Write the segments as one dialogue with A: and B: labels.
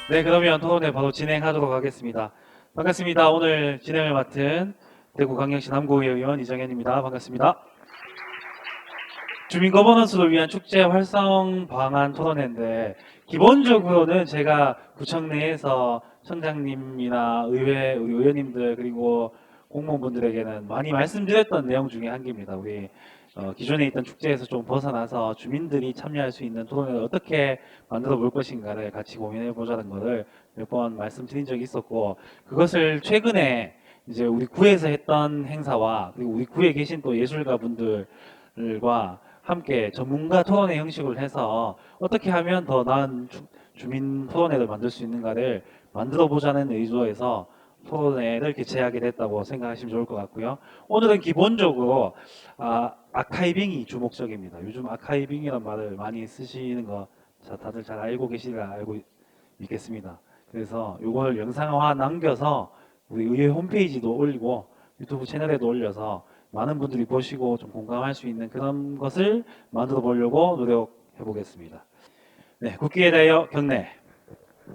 A: 네, 그러면 토론회 바로 진행하도록 하겠습니다. 반갑습니다. 오늘 진행을 맡은 대구광역시 남구의 의원 이정현입니다. 반갑습니다. 주민 거버넌스를 위한 축제 활성 방안 토론회인데 기본적으로는 제가 구청 내에서 청장님이나 의회 우리 의원님들 그리고 공무원분들에게는 많이 말씀드렸던 내용 중에 한 개입니다. 우리 기존에 있던 축제에서 좀 벗어나서 주민들이 참여할 수 있는 토론회를 어떻게 만들어 볼 것인가를 같이 고민해 보자는 것을 몇 번 말씀드린 적이 있었고, 그것을 최근에 이제 우리 구에서 했던 행사와 그리고 우리 구에 계신 또 예술가 분들과 함께 전문가 토론회 형식으로 해서 어떻게 하면 더 나은 주민 토론회를 만들 수 있는가를 만들어 보자는 의도에서 토론회를 개최하게 됐다고 생각하시면 좋을 것 같고요. 오늘은 기본적으로 아카이빙이 주목적입니다. 요즘 아카이빙이라는 말을 많이 쓰시는 거 다들 잘 알고 계시리라 알고 있겠습니다. 그래서 이걸 영상화 남겨서 우리 의회 홈페이지도 올리고 유튜브 채널에도 올려서 많은 분들이 보시고 좀 공감할 수 있는 그런 것을 만들어 보려고 노력해 보겠습니다. 네, 국기에 대하여 경례.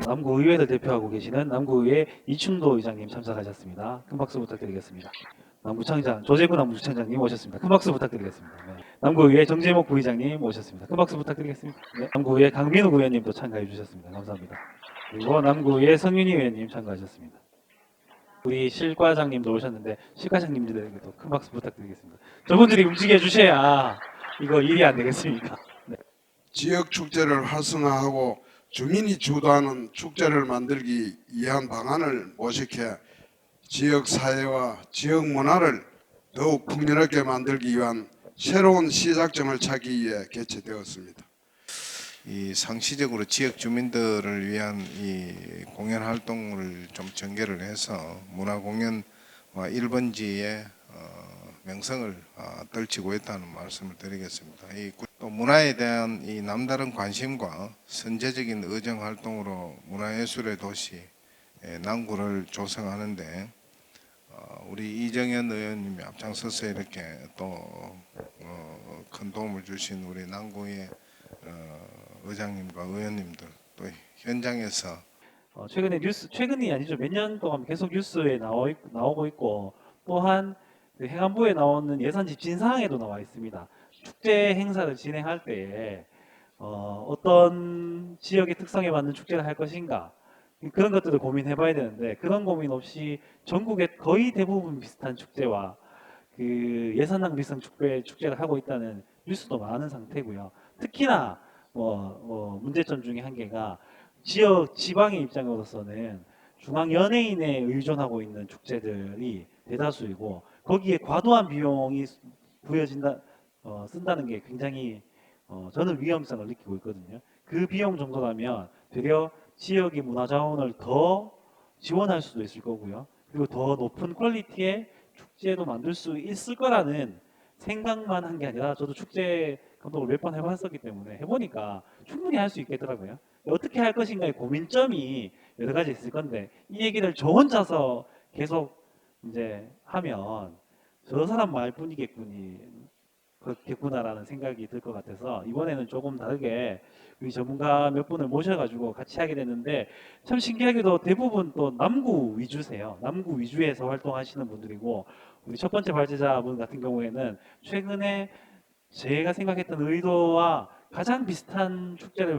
A: 남구의회를 대표하고 계시는 남구의회 이충도 의장님 참석하셨습니다. 큰 박수 부탁드리겠습니다. 남구청장 조재구 남구청장님 오셨습니다. 큰 박수 부탁드리겠습니다. 네. 남구의회 정재목 부의장님 오셨습니다. 큰 박수 부탁드리겠습니다. 네. 남구의회 강민우 의원님도 참가해 주셨습니다. 감사합니다. 그리고 남구의회 성윤희 의원님 참가하셨습니다. 우리 실과장님도 오셨는데 실과장님들에게도 큰 박수 부탁드리겠습니다. 저분들이 움직여 주셔야 이거 일이 안 되겠습니까? 네.
B: 지역 축제를 활성화하고 주민이 주도하는 축제를 만들기 위한 방안을 모색해 지역 사회와 지역 문화를 더욱 풍요롭게 만들기 위한 새로운 시작점을 찾기 위해 개최되었습니다.
C: 이 상시적으로 지역 주민들을 위한 이 공연 활동을 좀 전개를 해서 문화 공연과 1번지의 명성을 떨치고 있다는 말씀을 드리겠습니다. 또 문화에 대한 이 남다른 관심과 선제적인 의정 활동으로 문화예술의 도시 남구를 조성하는데 우리 이정현 의원님이 앞장서서 이렇게 또 큰 도움을 주신 우리 남구의 의장님과 의원님들 또 현장에서
A: 최근에 최근이 아니죠. 몇 년 동안 계속 뉴스에 나오고 있고, 또한 그 행안부에 나오는 예산 집진 사항에도 나와 있습니다. 축제 행사를 진행할 때에 어떤 지역의 특성에 맞는 축제를 할 것인가, 그런 것들을 고민해봐야 되는데 그런 고민 없이 전국의 거의 대부분 비슷한 축제와 그 예산 낭비성 축제를 하고 있다는 뉴스도 많은 상태고요. 특히나 문제점 중에 한 개가 지역 지방의 입장으로서는 중앙 연예인에 의존하고 있는 축제들이 대다수이고, 거기에 과도한 비용이 부여진다 쓴다는 게 굉장히 저는 위험성을 느끼고 있거든요. 그 비용 정도라면 되려 지역의 문화 자원을 더 지원할 수도 있을 거고요. 그리고 더 높은 퀄리티의 축제도 만들 수 있을 거라는 생각만 한 게 아니라, 저도 축제 감독을 몇 번 해봤었기 때문에 해보니까 충분히 할 수 있겠더라고요. 어떻게 할 것인가의 고민점이 여러 가지 있을 건데, 이 얘기를 저 혼자서 계속 이제 하면 저 사람 말뿐이겠구나라는 생각이 들 것 같아서 이번에는 조금 다르게 우리 전문가 몇 분을 모셔가지고 같이 하게 됐는데, 참 신기하게도 대부분 또 남구 위주세요. 남구 위주에서 활동하시는 분들이고, 우리 첫 번째 발제자분 같은 경우에는 최근에 제가 생각했던 의도와 가장 비슷한 축제를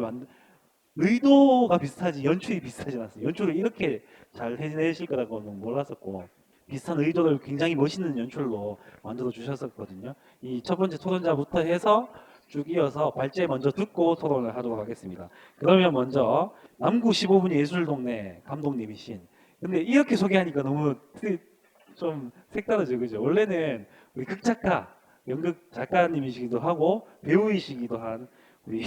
A: 의도가 비슷하지 연출이 비슷하지 않았어요. 연출을 이렇게 잘 해내실 거라고는 몰랐었고, 비슷한 의도를 굉장히 멋있는 연출로 만들어 주셨었거든요. 이 첫 번째 토론자부터 해서 쭉 이어서 발제 먼저 듣고 토론을 하도록 하겠습니다. 그러면 먼저 남구 15분 예술동네 감독님이신, 근데 이렇게 소개하니까 너무 좀 색다르죠, 그죠? 원래는 우리 극작가, 연극 작가님이시기도 하고 배우이시기도 한 우리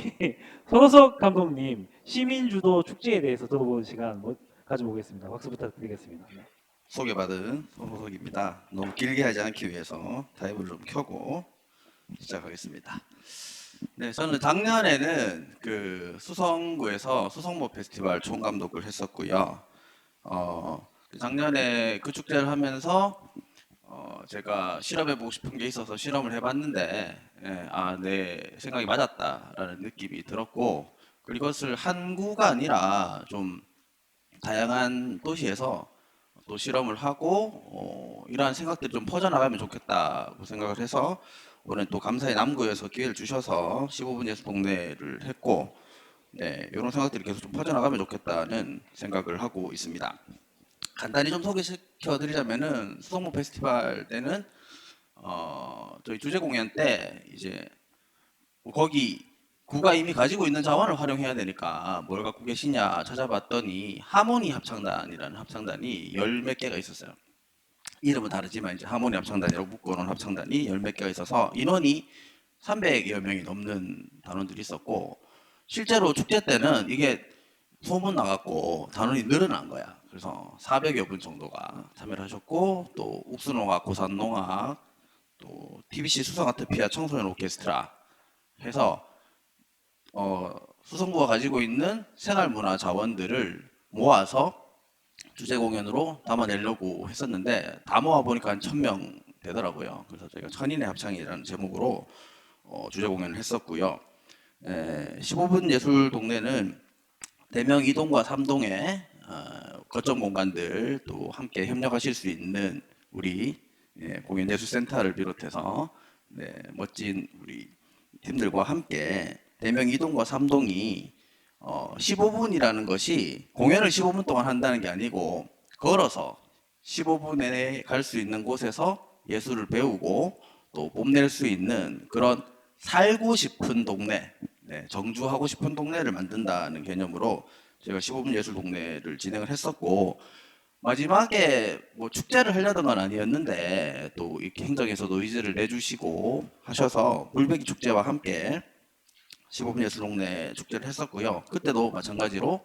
A: 서석 감독님 시민주도 축제에 대해서 들어보는 시간 가져보겠습니다. 박수 부탁드리겠습니다. 네.
D: 소개받은 손호석입니다. 너무 길게 하지 않기 위해서 타입을 좀 켜고 시작하겠습니다. 네, 저는 작년에는 그 수성구에서 수성모 페스티벌 총감독을 했었고요. 작년에 그 축제를 하면서 제가 실험해보고 싶은 게 있어서 실험을 해봤는데, 내 생각이 맞았다라는 느낌이 들었고, 그리고 이것을 한 구가 아니라 좀 다양한 도시에서 또 실험을 하고 이러한 생각들이 좀 퍼져나가면 좋겠다고 생각을 해서 오늘 또 감사히 남구에서 기회를 주셔서 15분 예술 동네를 했고, 네, 이런 생각들이 계속 좀 퍼져나가면 좋겠다는 생각을 하고 있습니다. 간단히 좀 소개시켜 드리자면은 수성모 페스티벌 때는 저희 주제 공연 때 이제 거기 구가 이미 가지고 있는 자원을 활용해야 되니까 뭘 갖고 계시냐 찾아봤더니 하모니 합창단이라는 합창단이 열 몇 개가 있었어요. 이름은 다르지만 이제 하모니 합창단이라고 묶어놓은 합창단이 열 몇 개가 있어서 인원이 300여 명이 넘는 단원들이 있었고, 실제로 축제 때는 이게 소문 나갔고 단원이 늘어난 거야. 그래서 400여 분 정도가 참여를 하셨고, 또 옥수농악, 고산농악, 또 TBC 수성아트피아 청소년 오케스트라 해서 수성구가 가지고 있는 생활문화 자원들을 모아서 주제 공연으로 담아내려고 했었는데 다 모아 보니까 한 1000명 되더라고요. 그래서 저희가 천인의 합창이라는 제목으로 주제 공연을 했었고요. 15분 예술 동네는 대명 2동과 3동의 거점 공간들 또 함께 협력하실 수 있는 우리 공연예술센터를 비롯해서 멋진 우리 팀들과 함께 대명 2동과 3동이 15분이라는 것이 공연을 15분 동안 한다는 게 아니고 걸어서 15분에 갈 수 있는 곳에서 예술을 배우고 또 뽐낼 수 있는 그런 살고 싶은 동네, 정주하고 싶은 동네를 만든다는 개념으로 제가 15분 예술 동네를 진행을 했었고, 마지막에 뭐 축제를 하려던 건 아니었는데 또 이렇게 행정에서도 의지를 내주시고 하셔서 물배기 축제와 함께 15분 예술 동네 축제를 했었고요. 그때도 마찬가지로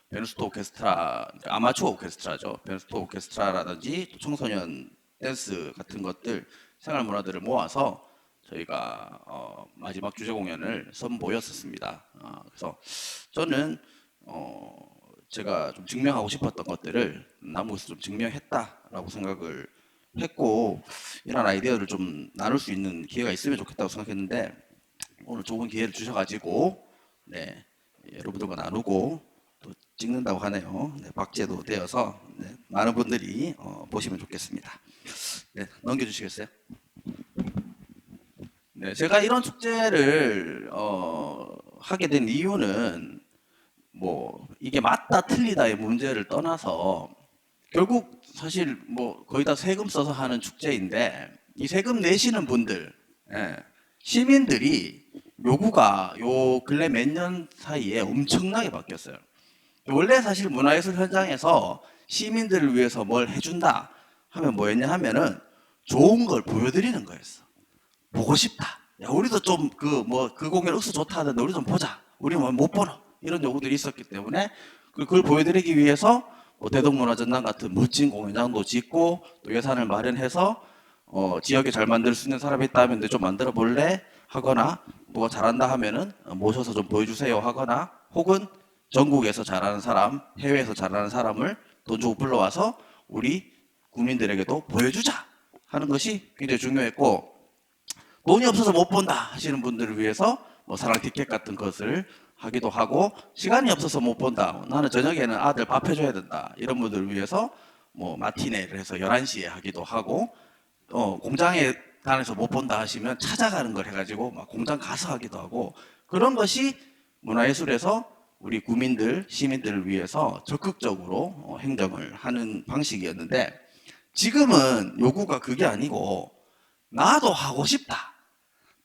D: 베누스토 오케스트라, 아마추어 오케스트라죠. 베누스토 오케스트라라든지 또 청소년 댄스 같은 것들, 생활 문화들을 모아서 저희가 마지막 주제 공연을 선보였었습니다. 그래서 저는 제가 좀 증명하고 싶었던 것들을 남구에서 좀 증명했다라고 생각을 했고, 이런 아이디어를 좀 나눌 수 있는 기회가 있으면 좋겠다고 생각했는데 오늘 좋은 기회를 주셔가지고 여러분들과 나누고 또 찍는다고 하네요. 박제도 되어서 많은 분들이 보시면 좋겠습니다. 넘겨주시겠어요? 제가 이런 축제를 하게 된 이유는 뭐 이게 맞다 틀리다의 문제를 떠나서 결국 사실 뭐 거의 다 세금 써서 하는 축제인데 이 세금 내시는 분들, 시민들이 요구가 요 근래 몇 년 사이에 엄청나게 바뀌었어요. 원래 사실 문화예술 현장에서 시민들을 위해서 뭘 해준다 하면 뭐였냐 하면은 좋은 걸 보여드리는 거였어. 보고 싶다. 야, 우리도 좀 그 공연 억수 좋다 하던데 우리 좀 보자. 우리 뭐 못 보노. 이런 요구들이 있었기 때문에 그걸 보여드리기 위해서 뭐 대동문화전당 같은 멋진 공연장도 짓고 또 예산을 마련해서 지역에 잘 만들 수 있는 사람이 있다면 좀 만들어 볼래? 하거나 누가 잘한다 하면은 모셔서 좀 보여주세요 하거나, 혹은 전국에서 잘하는 사람, 해외에서 잘하는 사람을 돈 주고 불러와서 우리 국민들에게도 보여주자 하는 것이 굉장히 중요했고, 돈이 없어서 못 본다 하시는 분들을 위해서 뭐 사랑 티켓 같은 것을 하기도 하고, 시간이 없어서 못 본다, 나는 저녁에는 아들 밥 해줘야 된다, 이런 분들을 위해서 뭐 마티네를 해서 11시에 하기도 하고, 공장에 다녀서 못 본다 하시면 찾아가는 걸 해가지고 막 공장 가서 하기도 하고, 그런 것이 문화예술에서 우리 구민들, 시민들을 위해서 적극적으로 행정을 하는 방식이었는데, 지금은 요구가 그게 아니고 나도 하고 싶다,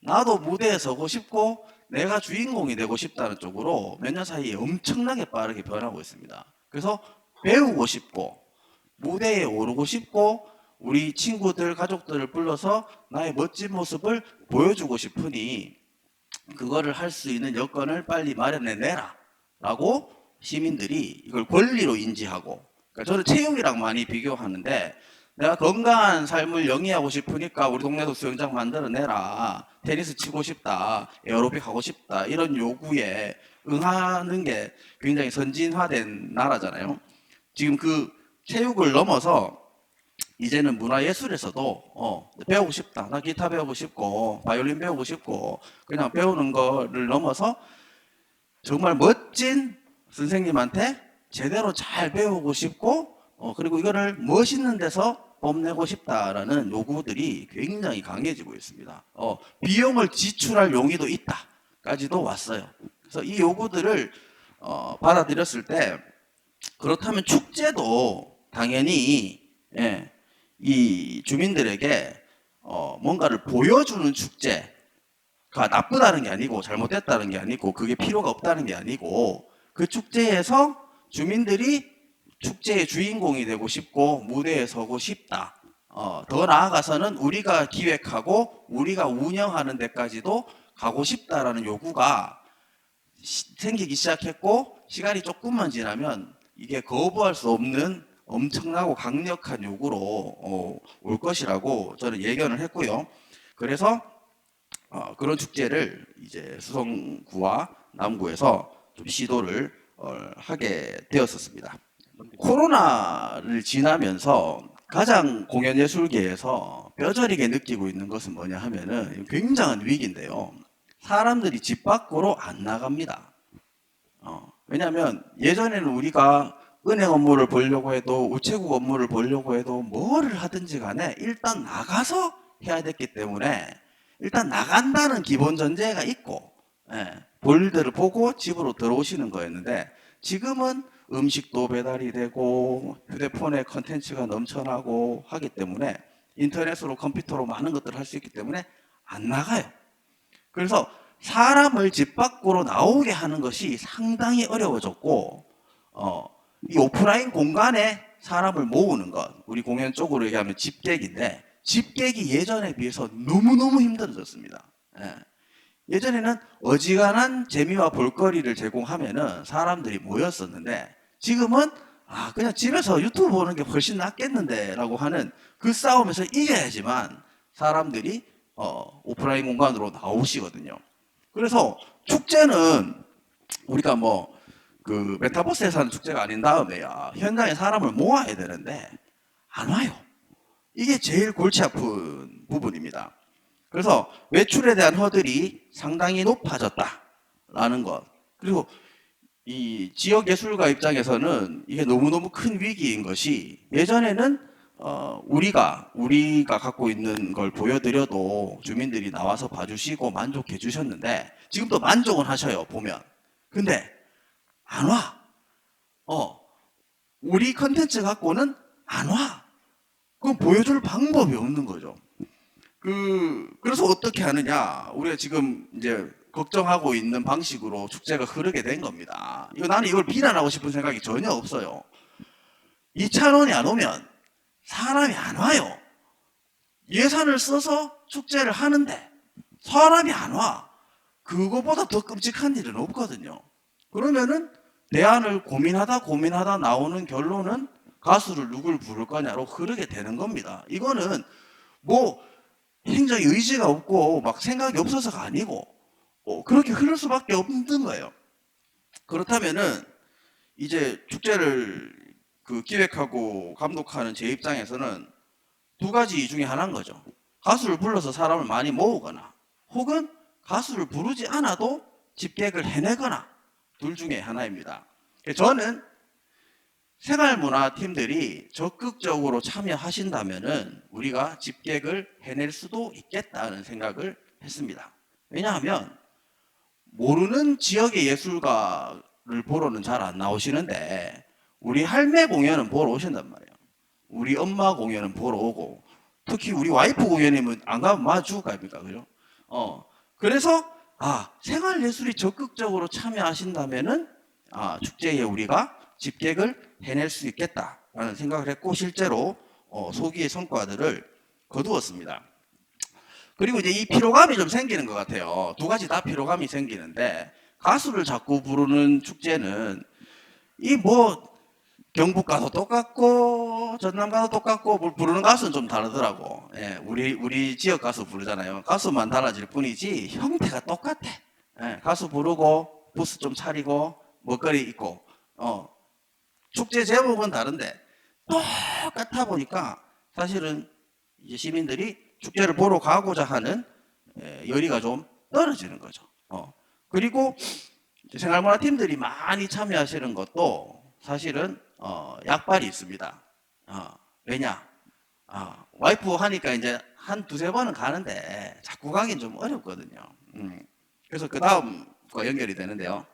D: 나도 무대에 서고 싶고 내가 주인공이 되고 싶다는 쪽으로 몇 년 사이에 엄청나게 빠르게 변하고 있습니다. 그래서 배우고 싶고 무대에 오르고 싶고 우리 친구들, 가족들을 불러서 나의 멋진 모습을 보여주고 싶으니 그거를 할 수 있는 여건을 빨리 마련해 내라 라고 시민들이 이걸 권리로 인지하고, 그러니까 저는 체육이랑 많이 비교하는데, 내가 건강한 삶을 영위하고 싶으니까 우리 동네도 수영장 만들어내라, 테니스 치고 싶다, 에어로빅 하고 싶다, 이런 요구에 응하는 게 굉장히 선진화된 나라잖아요. 지금 그 체육을 넘어서 이제는 문화예술에서도 배우고 싶다, 나 기타 배우고 싶고 바이올린 배우고 싶고 그냥 배우는 거를 넘어서 정말 멋진 선생님한테 제대로 잘 배우고 싶고 그리고 이거를 멋있는 데서 뽐내고 싶다라는 요구들이 굉장히 강해지고 있습니다. 비용을 지출할 용의도 있다까지도 왔어요. 그래서 이 요구들을 받아들였을 때 그렇다면 축제도 당연히 예, 이 주민들에게 뭔가를 보여주는 축제가 나쁘다는 게 아니고 잘못됐다는 게 아니고 그게 필요가 없다는 게 아니고 그 축제에서 주민들이 축제의 주인공이 되고 싶고 무대에 서고 싶다. 더 나아가서는 우리가 기획하고 우리가 운영하는 데까지도 가고 싶다라는 요구가 생기기 시작했고 시간이 조금만 지나면 이게 거부할 수 없는 엄청나고 강력한 요구로 올 것이라고 저는 예견을 했고요. 그래서 그런 축제를 이제 수성구와 남구에서 좀 시도를 하게 되었었습니다. 코로나를 지나면서 가장 공연예술계에서 뼈저리게 느끼고 있는 것은 뭐냐 하면은 굉장한 위기인데요. 사람들이 집 밖으로 안 나갑니다. 왜냐하면 예전에는 우리가 은행 업무를 보려고 해도 우체국 업무를 보려고 해도 뭐를 하든지 간에 일단 나가서 해야 됐기 때문에 일단 나간다는 기본 전제가 있고 볼일들을 보고 집으로 들어오시는 거였는데 지금은 음식도 배달이 되고 휴대폰에 컨텐츠가 넘쳐나고 하기 때문에 인터넷으로 컴퓨터로 많은 것들을 할 수 있기 때문에 안 나가요. 그래서 사람을 집 밖으로 나오게 하는 것이 상당히 어려워졌고 이 오프라인 공간에 사람을 모으는 것 우리 공연 쪽으로 얘기하면 집객인데 집객이 예전에 비해서 너무너무 힘들어졌습니다. 예전에는 어지간한 재미와 볼거리를 제공하면은 사람들이 모였었는데 지금은 그냥 집에서 유튜브 보는 게 훨씬 낫겠는데 라고 하는 그 싸움에서 이겨야지만 사람들이 오프라인 공간으로 나오시거든요. 그래서 축제는 우리가 뭐 그 메타버스에서 하는 축제가 아닌 다음에야 현장에 사람을 모아야 되는데 안 와요. 이게 제일 골치 아픈 부분입니다. 그래서 외출에 대한 허들이 상당히 높아졌다라는 것. 그리고 이 지역 예술가 입장에서는 이게 너무너무 큰 위기인 것이 예전에는 우리가 갖고 있는 걸 보여드려도 주민들이 나와서 봐주시고 만족해 주셨는데 지금도 만족은 하셔요 보면. 근데 안 와. 우리 컨텐츠 갖고는 안 와. 그건 보여줄 방법이 없는 거죠. 그래서 어떻게 하느냐. 우리가 지금 이제 걱정하고 있는 방식으로 축제가 흐르게 된 겁니다. 나는 이걸 비난하고 싶은 생각이 전혀 없어요. 2,000원이 안 오면 사람이 안 와요. 예산을 써서 축제를 하는데 사람이 안 와. 그거보다 더 끔찍한 일은 없거든요. 그러면은 대안을 고민하다 나오는 결론은 가수를 누굴 부를 거냐로 흐르게 되는 겁니다. 이거는 뭐 행정의 의지가 없고 막 생각이 없어서가 아니고 그렇게 흐를 수밖에 없는 거예요. 그렇다면은 이제 축제를 기획하고 감독하는 제 입장에서는 두 가지 중에 하나인 거죠. 가수를 불러서 사람을 많이 모으거나 혹은 가수를 부르지 않아도 집객을 해내거나 둘 중에 하나입니다. 저는 생활문화팀들이 적극적으로 참여하신다면은 우리가 집객을 해낼 수도 있겠다는 생각을 했습니다. 왜냐하면 모르는 지역의 예술가를 보러는 잘 안 나오시는데 우리 할매 공연은 보러 오신단 말이에요. 우리 엄마 공연은 보러 오고 특히 우리 와이프 공연이면 안 가면 마 죽을 거 아닙니까? 그죠? 그래서 생활예술이 적극적으로 참여하신다면은 축제에 우리가 집객을 해낼 수 있겠다라는 생각을 했고 실제로 소기의 성과들을 거두었습니다. 그리고 이제 이 피로감이 좀 생기는 것 같아요. 두 가지 다 피로감이 생기는데 가수를 자꾸 부르는 축제는 경북 가도 똑같고 전남 가도 똑같고 부르는 가수는 좀 다르더라고. 우리 지역 가수 부르잖아요. 가수만 달라질 뿐이지 형태가 똑같아. 가수 부르고 부스 좀 차리고 먹거리 있고 축제 제목은 다른데 똑같아 보니까 사실은 이제 시민들이 축제를 보러 가고자 하는 열의가 좀 떨어지는 거죠. 그리고 생활문화팀들이 많이 참여하시는 것도 사실은 약발이 있습니다. 왜냐? 와이프 하니까 이제 한 두세 번은 가는데 자꾸 가긴 좀 어렵거든요. 그래서 그 다음과 연결이 되는데요.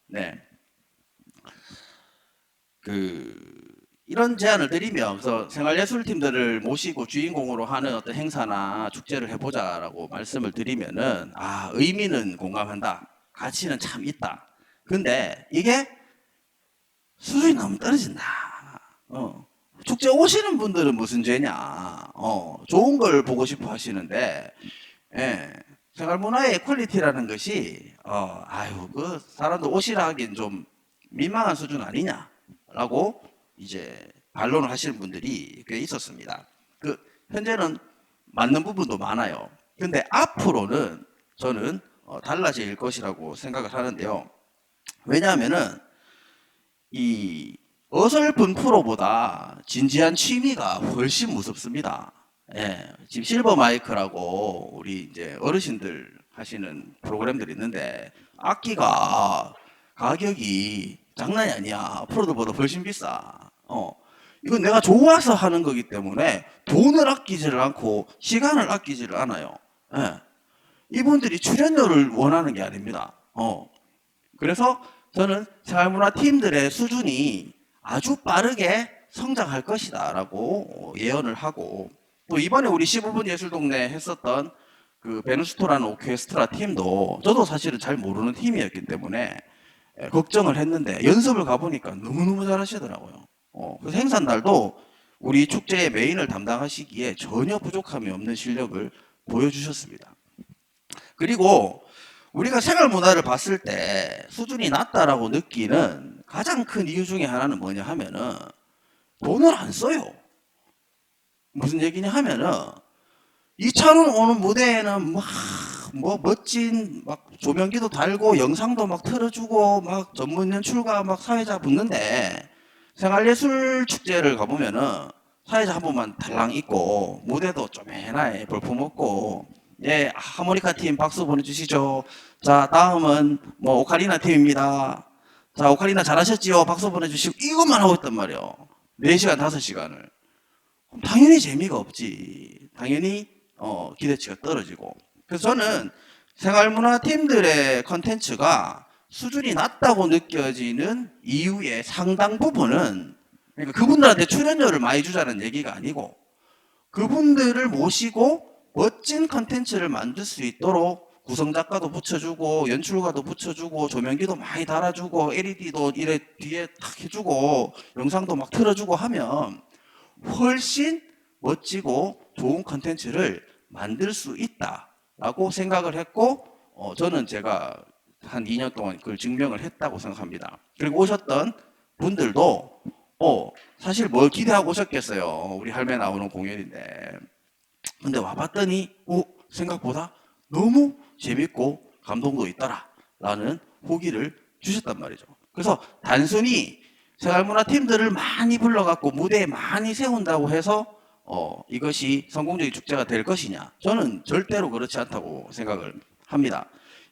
D: 네. 이런 제안을 드리면 그래서 생활예술팀들을 모시고 주인공으로 하는 어떤 행사나 축제를 해보자라고 말씀을 드리면은 의미는 공감한다. 가치는 참 있다. 근데 이게 수준이 너무 떨어진다. 축제 오시는 분들은 무슨 죄냐. 좋은 걸 보고 싶어 하시는데, 예, 생활문화의 퀄리티라는 것이, 그 사람들 오시라 하긴 좀 민망한 수준 아니냐라고 이제 반론을 하시는 분들이 꽤 있었습니다. 현재는 맞는 부분도 많아요. 근데 앞으로는 저는 달라질 것이라고 생각을 하는데요. 왜냐하면은 이 어설픈 프로보다 진지한 취미가 훨씬 무섭습니다. 예, 지금 실버 마이크라고 우리 이제 어르신들 하시는 프로그램들이 있는데 악기가 가격이 장난이 아니야. 프로들보다 훨씬 비싸. 이건 내가 좋아서 하는 거기 때문에 돈을 아끼지를 않고 시간을 아끼지를 않아요. 예. 이분들이 출연료를 원하는 게 아닙니다. 그래서 저는 생활문화 팀들의 수준이 아주 빠르게 성장할 것이다 라고 예언을 하고, 또 이번에 우리 15분 예술동네 했었던 그 베누스토라는 오케스트라 팀도 저도 사실은 잘 모르는 팀이었기 때문에 걱정을 했는데 연습을 가보니까 너무너무 잘하시더라고요. 그래서 행사 날도 우리 축제의 메인을 담당하시기에 전혀 부족함이 없는 실력을 보여주셨습니다. 그리고 우리가 생활 문화를 봤을 때 수준이 낮다라고 느끼는 가장 큰 이유 중에 하나는 뭐냐 하면은 돈을 안 써요. 무슨 얘기냐 하면은 2차로 오는 무대에는 뭐 멋진 막 조명기도 달고 영상도 막 틀어주고 막 전문 연출가 막 사회자 붙는데, 생활예술 축제를 가보면은 사회자 한 분만 달랑 있고 무대도 쪼매나게 볼품없고, 예, 하모니카 팀 박수 보내주시죠. 자, 다음은 뭐 오카리나 팀입니다. 자, 오카리나 잘하셨지요. 박수 보내주시고 이것만 하고 있단 말이에요. 4시간 5시간을. 당연히 재미가 없지. 당연히 기대치가 떨어지고. 그래서 저는 생활문화 팀들의 컨텐츠가 수준이 낮다고 느껴지는 이유의 상당 부분은, 그러니까 그분들한테 출연료를 많이 주자는 얘기가 아니고 그분들을 모시고 멋진 컨텐츠를 만들 수 있도록 구성작가도 붙여주고 연출가도 붙여주고 조명기도 많이 달아주고 LED도 이래 뒤에 탁 해주고 영상도 막 틀어주고 하면 훨씬 멋지고 좋은 컨텐츠를 만들 수 있다라고 생각을 했고, 저는 제가 한 2년 동안 그걸 증명을 했다고 생각합니다. 그리고 오셨던 분들도 사실 뭘 기대하고 오셨겠어요. 우리 할매 나오는 공연인데. 근데 와봤더니 생각보다 너무 재밌고 감동도 있더라 라는 후기를 주셨단 말이죠. 그래서 단순히 생활문화 팀들을 많이 불러갖고 무대에 많이 세운다고 해서 이것이 성공적인 축제가 될 것이냐, 저는 절대로 그렇지 않다고 생각을 합니다.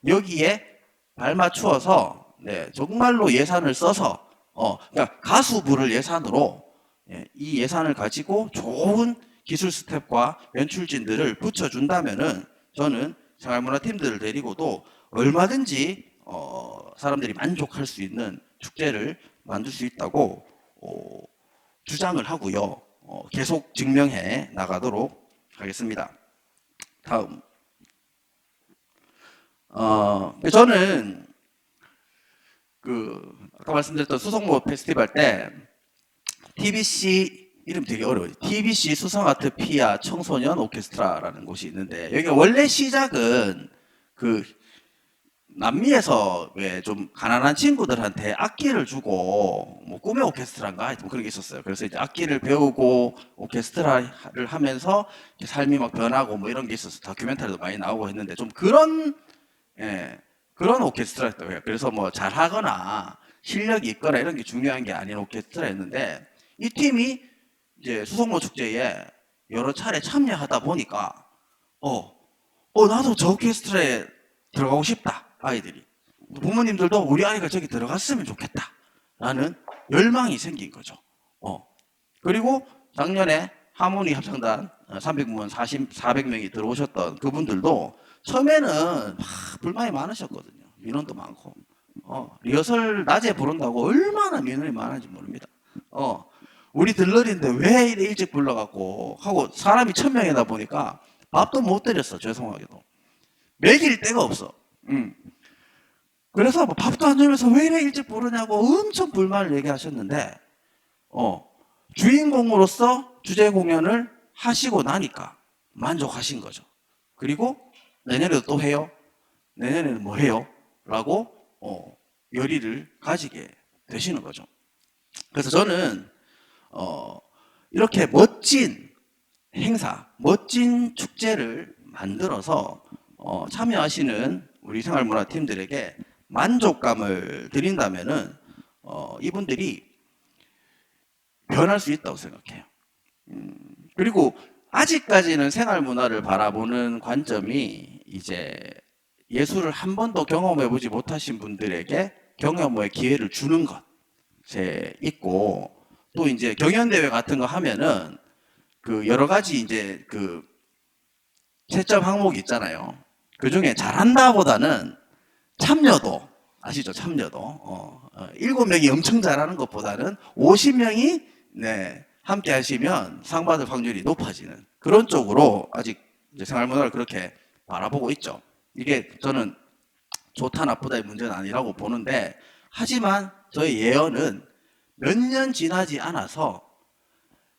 D: 여기에 발맞추어서 정말로 예산을 써서 그러니까 가수 부를 예산으로 이 예산을 가지고 좋은 기술 스텝과 연출진들을 붙여준다면은 저는 생활문화팀들을 데리고도 얼마든지 사람들이 만족할 수 있는 축제를 만들 수 있다고 주장을 하고요. 계속 증명해 나가도록 하겠습니다. 다음. 저는 아까 말씀드렸던 수성모 페스티벌 때 TBC 이름 되게 어려워요. TBC 수성아트피아 청소년 오케스트라라는 곳이 있는데, 여기가 원래 시작은 남미에서 왜 좀 가난한 친구들한테 악기를 주고 뭐 꿈의 오케스트라인가 하여튼 그런 게 있었어요. 그래서 이제 악기를 배우고 오케스트라를 하면서 삶이 막 변하고 뭐 이런 게 있어서 다큐멘터리도 많이 나오고 했는데, 좀 그런 오케스트라였다고 해요. 그래서 뭐 잘하거나 실력이 있거나 이런 게 중요한 게 아닌 오케스트라였는데, 이 팀이 이제 수성모 축제에 여러 차례 참여하다 보니까 나도 저 오케스트라에 들어가고 싶다, 아이들이. 부모님들도 우리 아이가 저기 들어갔으면 좋겠다라는 열망이 생긴 거죠. 그리고 작년에 하모니 합창단 300문 400명이 들어오셨던 그분들도 처음에는 막 불만이 많으셨거든요. 민원도 많고 리허설 낮에 부른다고 얼마나 민원이 많은지 모릅니다. 우리 들러리인데 왜 이래 일찍 불러갖고 하고 사람이 1000명이다 보니까 밥도 못 드렸어. 죄송하게도 먹일 데가 없어. 그래서 뭐 밥도 안 주면서 왜 이래 일찍 부르냐고 엄청 불만을 얘기하셨는데 주인공으로서 주제 공연을 하시고 나니까 만족하신 거죠. 그리고 내년에도 또 해요? 내년에는 뭐 해요? 라고 열의를 가지게 되시는 거죠. 그래서 저는 이렇게 멋진 행사, 멋진 축제를 만들어서 참여하시는 우리 생활문화팀들에게 만족감을 드린다면은 이분들이 변할 수 있다고 생각해요. 그리고 아직까지는 생활문화를 바라보는 관점이 이제 예술을 한 번도 경험해보지 못하신 분들에게 경험의 기회를 주는 것에 있고, 또 이제 경연대회 같은 거 하면은 그 여러 가지 이제 그 채점 항목이 있잖아요. 그 중에 잘한다 보다는 참여도, 아시죠? 참여도. 7명이 엄청 잘하는 것보다는 50명이 함께 하시면 상 받을 확률이 높아지는 그런 쪽으로 아직 이제 생활문화를 그렇게 바라보고 있죠. 이게 저는 좋다 나쁘다의 문제는 아니라고 보는데, 하지만 저의 예언은 몇 년 지나지 않아서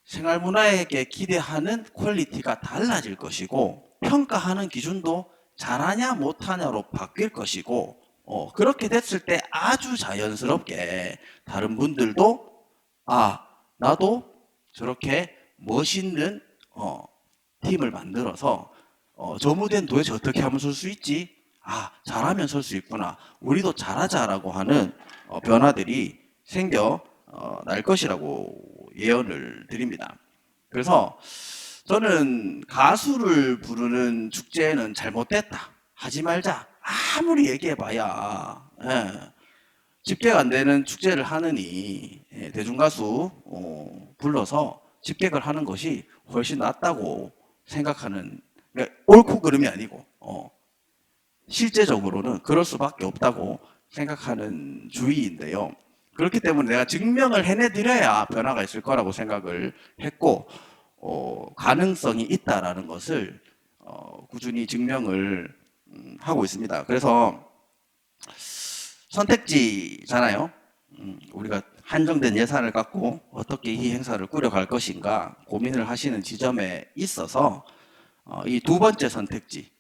D: 생활문화에게 기대하는 퀄리티가 달라질 것이고 평가하는 기준도 잘하냐 못하냐로 바뀔 것이고 그렇게 됐을 때 아주 자연스럽게 다른 분들도 나도 저렇게 멋있는 팀을 만들어서 저 무대는 도대체 어떻게 하면 설 수 있지? 잘하면 설 수 있구나. 우리도 잘하자라고 하는 변화들이 생겨 날 것이라고 예언을 드립니다. 그래서 저는 가수를 부르는 축제는 잘못됐다, 하지 말자, 아무리 얘기해봐야 집계가 안 되는 축제를 하느니 대중가수 불러서 집계를 하는 것이 훨씬 낫다고 생각하는, 그러니까 옳고 그름이 아니고 실제적으로는 그럴 수밖에 없다고 생각하는 주의인데요. 그렇기 때문에 내가 증명을 해내드려야 변화가 있을 거라고 생각을 했고 가능성이 있다라는 것을 꾸준히 증명을 하고 있습니다. 그래서 선택지잖아요. 우리가 한정된 예산을 갖고 어떻게 이 행사를 꾸려갈 것인가 고민을 하시는 지점에 있어서 이 두 번째 선택지,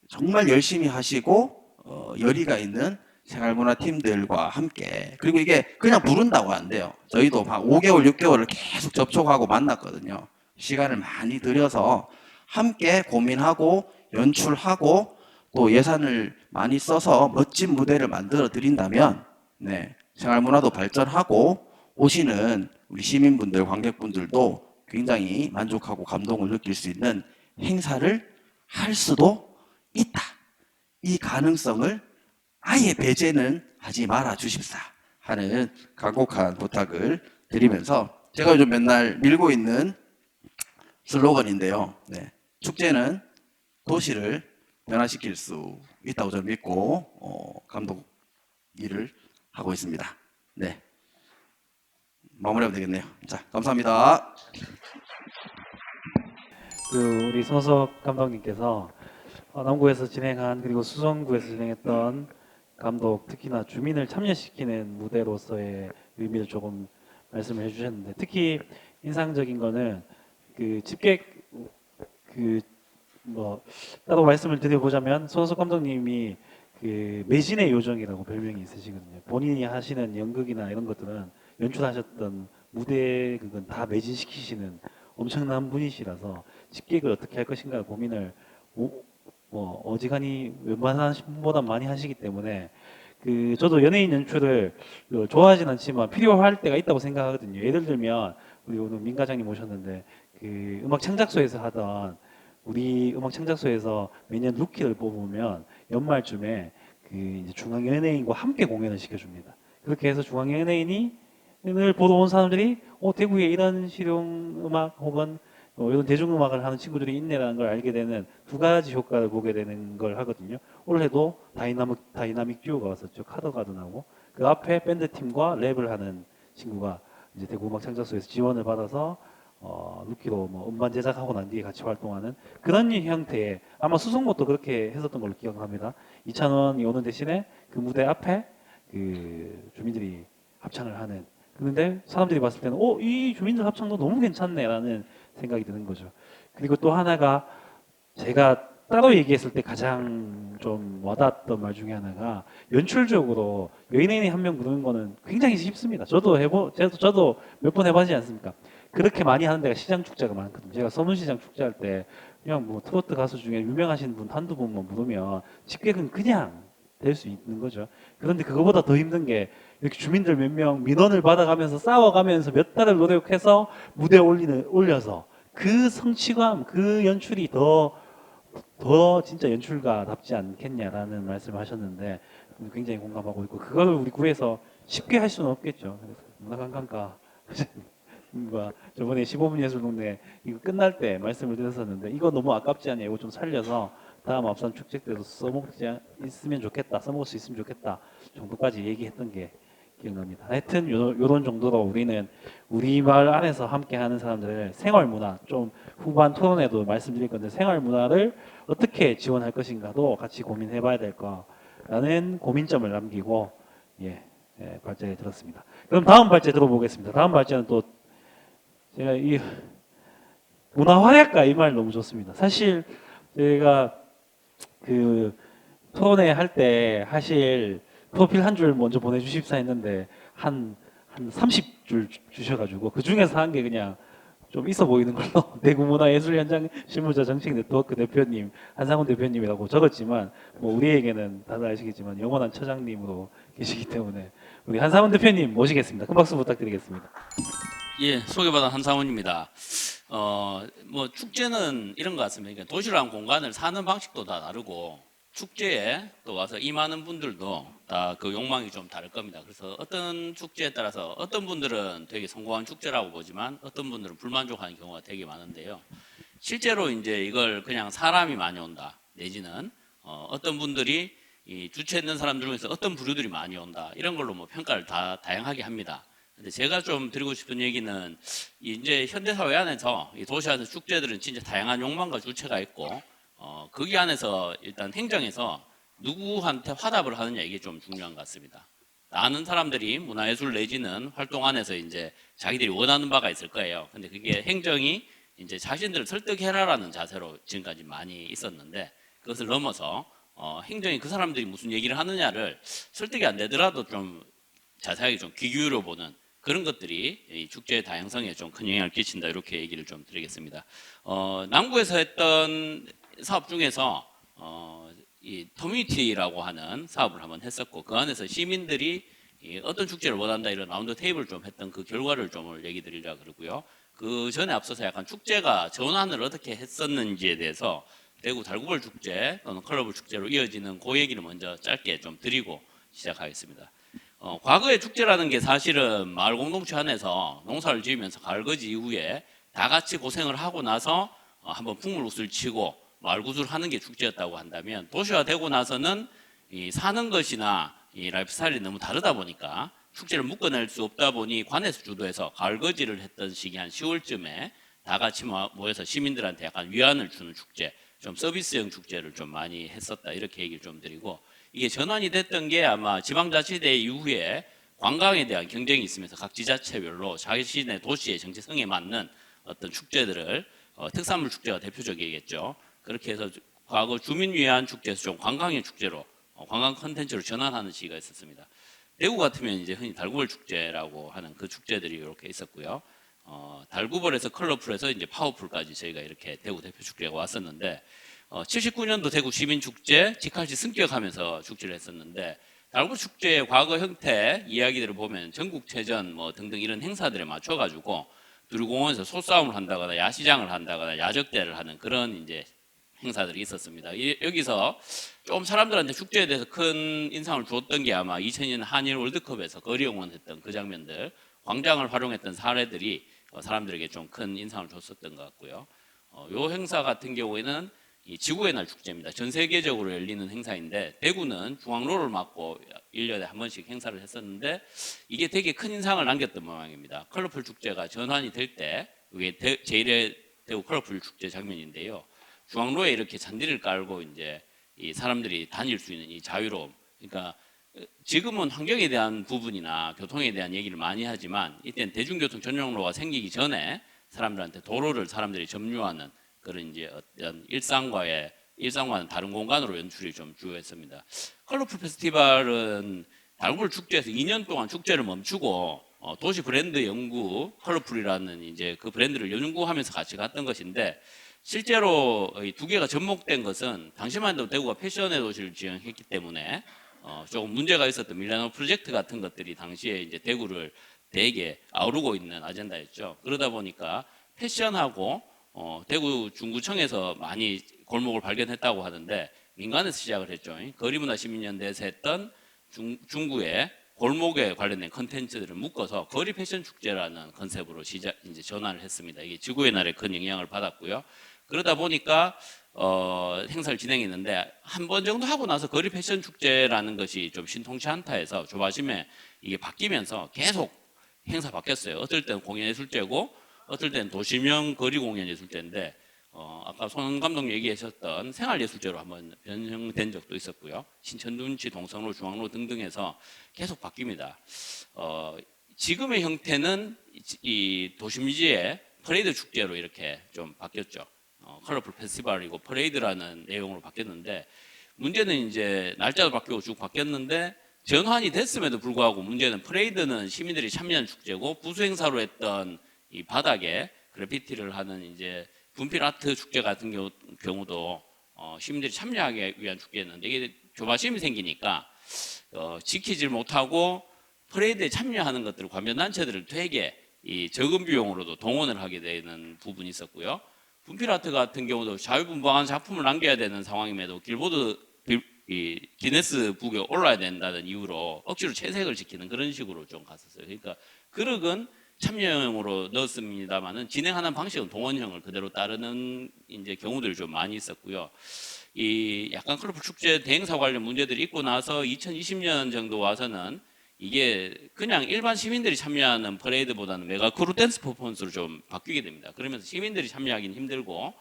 D: 정말 열심히 하시고 열의가 있는 생활문화팀들과 함께, 그리고 이게 그냥 부른다고 안 돼요. 저희도 막 5개월, 6개월을 계속 접촉하고 만났거든요. 시간을 많이 들여서 함께 고민하고 연출하고 또 예산을 많이 써서 멋진 무대를 만들어 드린다면 생활문화도 발전하고 오시는 우리 시민분들, 관객분들도 굉장히 만족하고 감동을 느낄 수 있는 행사를 할 수도 있다. 이 가능성을 아예 배제는 하지 말아 주십사 하는 간곡한 부탁을 드리면서, 제가 요즘 맨날 밀고 있는 슬로건인데요. 축제는 도시를 변화시킬 수 있다고 저는 믿고 감독 일을 하고 있습니다. 마무리하면 되겠네요. 자, 감사합니다.
A: 우리 손호섭 감독님께서 남구에서 진행한, 그리고 수성구에서 진행했던 감독, 특히나 주민을 참여시키는 무대로서의 의미를 조금 말씀을 해주셨는데, 특히 인상적인 거는 그 집객 따로 말씀을 드려보자면 손호섭 감독님이 그 매진의 요정이라고 별명이 있으시거든요. 본인이 하시는 연극이나 이런 것들은 연출하셨던 무대 그건 다 매진시키시는 엄청난 분이시라서 집객을 어떻게 할 것인가 고민을 어지간히 웬만한 분보다 많이 하시기 때문에 저도 연예인 연출을 좋아하진 않지만 필요할 때가 있다고 생각하거든요. 예를 들면 우리 오늘 민 과장님 오셨는데 그 음악 창작소에서 하던, 우리 음악 창작소에서 매년 루키를 뽑으면 연말쯤에 그 이제 중앙연예인과 함께 공연을 시켜줍니다. 그렇게 해서 중앙연예인이 을 보러 온 사람들이 대구에 이런 실용음악 혹은 이런 대중음악을 하는 친구들이 있네라는 걸 알게 되는 두 가지 효과를 보게 되는 걸 하거든요. 올해도 다이나믹 듀오가 왔었죠. 카더가든하고 그 앞에 밴드 팀과 랩을 하는 친구가 이제 대구 음악 창작소에서 지원을 받아서 루키로 뭐 음반 제작하고 난 뒤에 같이 활동하는 그런 형태의 아마 수성못도 그렇게 했었던 걸로 기억합니다. 이찬원이 오는 대신에 그 무대 앞에 그 주민들이 합창을 하는 그런데 사람들이 봤을 때는 이 주민들 합창도 너무 괜찮네라는 생각이 드는 거죠. 그리고 또 하나가 제가 따로 얘기했을 때 가장 좀 와닿았던 말 중에 하나가 연출적으로 연예인이 한 명 부르는 거는 굉장히 쉽습니다. 저도 몇 번 해보지 않습니까? 그렇게 많이 하는 데가 시장 축제가 많거든요. 제가 서문시장 축제할 때 그냥 뭐 트로트 가수 중에 유명하신 분 한두 분만 부르면 집객은 그냥 될 수 있는 거죠. 그런데 그거보다 더 힘든 게 이렇게 주민들 몇 명 민원을 받아가면서 싸워가면서 몇 달을 노력해서 무대에 올려서 그 성취감, 그 연출이 더 진짜 연출가답지 않겠냐라는 말씀을 하셨는데 굉장히 공감하고 있고 그거를 우리 구에서 쉽게 할 수는 없겠죠. 그래서 문화관광과 저번에 15분 예술동네 이거 끝날 때 말씀을 드렸었는데 이거 너무 아깝지 않냐 이거 좀 살려서 다음 앞산 축제 때도 써먹을 수 있으면 좋겠다 정도까지 얘기했던 게 기억납니다. 하여튼 요런 정도로 우리는 우리 마을 안에서 함께하는 사람들을 생활문화 좀 후반 토론에도 말씀드릴 건데 생활문화를 어떻게 지원할 것인가도 같이 고민해봐야 될 거라는 고민점을 남기고 발제를 들었습니다. 그럼 다음 발제 들어보겠습니다. 다음 발제는 또 제가 이 문화활약가 이 말 너무 좋습니다. 사실 제가 그 토론회 할 때 하실 프로필 한 줄 먼저 보내주십사 했는데 한 30줄 주셔가지고 그 중에서 한 게 그냥 좀 있어 보이는 걸로 대구문화예술현장 실무자 정책 네트워크 대표님 한상훈 대표님이라고 적었지만 뭐 우리에게는 다들 아시겠지만 영원한 처장님으로 계시기 때문에 우리 한상훈 대표님 모시겠습니다. 큰 박수 부탁드리겠습니다.
E: 예, 소개받은 한상훈입니다. 뭐 축제는 이런 것 같습니다. 그러니까 도시락 공간을 사는 방식도 다 다르고 축제에 또 와서 임하는 분들도 다 그 욕망이 좀 다를 겁니다. 그래서 어떤 축제에 따라서 어떤 분들은 되게 성공한 축제라고 보지만 어떤 분들은 불만족하는 경우가 되게 많은데요. 실제로 이제 이걸 그냥 사람이 많이 온다 내지는 어떤 분들이 이 주최했는 사람들 중에서 어떤 부류들이 많이 온다 이런 걸로 뭐 평가를 다 다양하게 합니다. 근데 제가 좀 드리고 싶은 얘기는 이제 현대사회 안에서 이 도시 안에서 축제들은 진짜 다양한 욕망과 주체가 있고 거기 안에서 일단 행정에서 누구한테 화답을 하느냐 이게 좀 중요한 것 같습니다. 아는 사람들이 문화예술 내지는 활동 안에서 이제 자기들이 원하는 바가 있을 거예요. 근데 그게 행정이 이제 자신들을 설득해라라는 자세로 지금까지 많이 있었는데 그것을 넘어서 행정이 그 사람들이 무슨 얘기를 하느냐를 설득이 안 되더라도 좀 자세하게 좀 귀 기울여 보는 그런 것들이 이 축제의 다양성에 좀 큰 영향을 끼친다 이렇게 얘기를 좀 드리겠습니다. 남구에서 했던 사업 중에서 이 커뮤니티라고 하는 사업을 한번 했었고 그 안에서 시민들이 어떤 축제를 원한다 이런 라운드 테이블을 좀 했던 그 결과를 좀 얘기 드리려 그러고요. 그 전에 앞서서 약간 축제가 전환을 어떻게 했었는지에 대해서 대구 달구벌 축제 또는 컬러블 축제로 이어지는 그 얘기를 먼저 짧게 좀 드리고 시작하겠습니다. 과거의 축제라는 게 사실은 마을 공동체 안에서 농사를 지으면서 가을거지 이후에 다 같이 고생을 하고 나서 한번 풍물웃을 치고 마을 구슬을 하는 게 축제였다고 한다면 도시화되고 나서는 이 사는 것이나 이 라이프 스타일이 너무 다르다 보니까 축제를 묶어낼 수 없다 보니 관에서 주도해서 가을거지를 했던 시기 한 10월쯤에 다 같이 모여서 시민들한테 약간 위안을 주는 축제, 좀 서비스형 축제를 좀 많이 했었다 이렇게 얘기를 좀 드리고 이게 전환이 됐던 게 아마 지방자치대 이후에 관광에 대한 경쟁이 있으면서 각 지자체별로 자신의 도시의 정체성에 맞는 어떤 축제들을 특산물 축제가 대표적이겠죠. 그렇게 해서 과거 주민 위한 축제에서 좀 관광형 축제로 관광 컨텐츠로 전환하는 시기가 있었습니다. 대구 같으면 이제 흔히 달구벌 축제라고 하는 그 축제들이 이렇게 있었고요. 달구벌에서 컬러풀에서 이제 파워풀까지 저희가 이렇게 대구 대표 축제가 왔었는데 79년도 대구 시민축제 직할시 승격하면서 축제를 했었는데 달구벌 축제의 과거 형태 이야기들을 보면 전국체전 뭐 등등 이런 행사들에 맞춰가지고 두류공원에서 소싸움을 한다거나 야시장을 한다거나 야적대를 하는 그런 이제 행사들이 있었습니다. 여기서 좀 사람들한테 축제에 대해서 큰 인상을 주었던 게 아마 2002년 한일 월드컵에서 거리 응원했던 그 장면들, 광장을 활용했던 사례들이 사람들에게 좀 큰 인상을 줬었던 것 같고요. 요 행사 같은 경우에는 이 지구의 날 축제입니다. 전 세계적으로 열리는 행사인데 대구는 중앙로를 막고 1년에 한 번씩 행사를 했었는데 이게 되게 큰 인상을 남겼던 모양입니다. 컬러풀 축제가 전환이 될 때 이게 제1회 대구 컬러풀 축제 장면인데요. 중앙로에 이렇게 잔디를 깔고 이제 이 사람들이 다닐 수 있는 이 자유로움. 그러니까 지금은 환경에 대한 부분이나 교통에 대한 얘기를 많이 하지만 이때는 대중교통 전용로가 생기기 전에 사람들한테 도로를 사람들이 점유하는 그런 이제 어떤 일상과는 다른 공간으로 연출이 좀 주요했습니다. 컬러풀 페스티벌은 달굴 축제에서 2년 동안 축제를 멈추고 도시 브랜드 연구 컬러풀이라는 이제 그 브랜드를 연구하면서 같이 갔던 것인데 실제로 이 두 개가 접목된 것은 당시만 해도 대구가 패션의 도시를 지향했기 때문에 조금 문제가 있었던 밀라노 프로젝트 같은 것들이 당시에 이제 대구를 되게 아우르고 있는 아젠다였죠. 그러다 보니까 패션하고 대구 중구청에서 많이 골목을 발견했다고 하는데 민간에서 시작을 했죠. 거리문화 시민연대에서 했던 중구의 골목에 관련된 컨텐츠들을 묶어서 거리 패션 축제라는 컨셉으로 이제 전환을 했습니다. 이게 지구의 날에 큰 영향을 받았고요. 그러다 보니까 행사를 진행했는데 한 번 정도 하고 나서 거리 패션 축제라는 것이 좀 신통치 않다 해서 조바심에 이게 바뀌면서 계속 행사 바뀌었어요. 어떨 때는 공연예술제고 어떨 때는 도시명 거리 공연예술제인데 아까 손 감독 얘기하셨던 생활예술제로 한번 변형된 적도 있었고요. 신천둔치, 동성로, 중앙로 등등해서 계속 바뀝니다. 지금의 형태는 이 도심지의 퍼레이드 축제로 이렇게 좀 바뀌었죠. 컬러풀 페스티벌이고 퍼레이드라는 내용으로 바뀌었는데 문제는 이제 날짜도 바뀌고 쭉 바뀌었는데 전환이 됐음에도 불구하고 문제는 퍼레이드는 시민들이 참여한 축제고 부수 행사로 했던 이 바닥에 그래피티를 하는 이제 분필 아트 축제 같은 경우도 시민들이 참여하기 위한 축제였는데 이게 조바심이 생기니까 지키질 못하고 퍼레이드에 참여하는 것들을 관련 단체들을 되게 이 적은 비용으로도 동원을 하게 되는 부분이 있었고요. 분필 아트 같은 경우도 자유분방한 작품을 남겨야 되는 상황임에도 이 기네스북에 올라야 된다는 이유로 억지로 채색을 지키는 그런 식으로 좀 갔었어요. 그러니까 그릇은 참여형으로 넣었습니다만은 진행하는 방식은 동원형을 그대로 따르는 이제 경우들이 좀 많이 있었고요. 이 약간 컬러풀 축제 대행사 관련 문제들이 있고 나서 2020년 정도 와서는 이게 그냥 일반 시민들이 참여하는 퍼레이드보다는 메가 크루 댄스 퍼포먼스로 좀 바뀌게 됩니다. 그러면서 시민들이 참여하기는 힘들고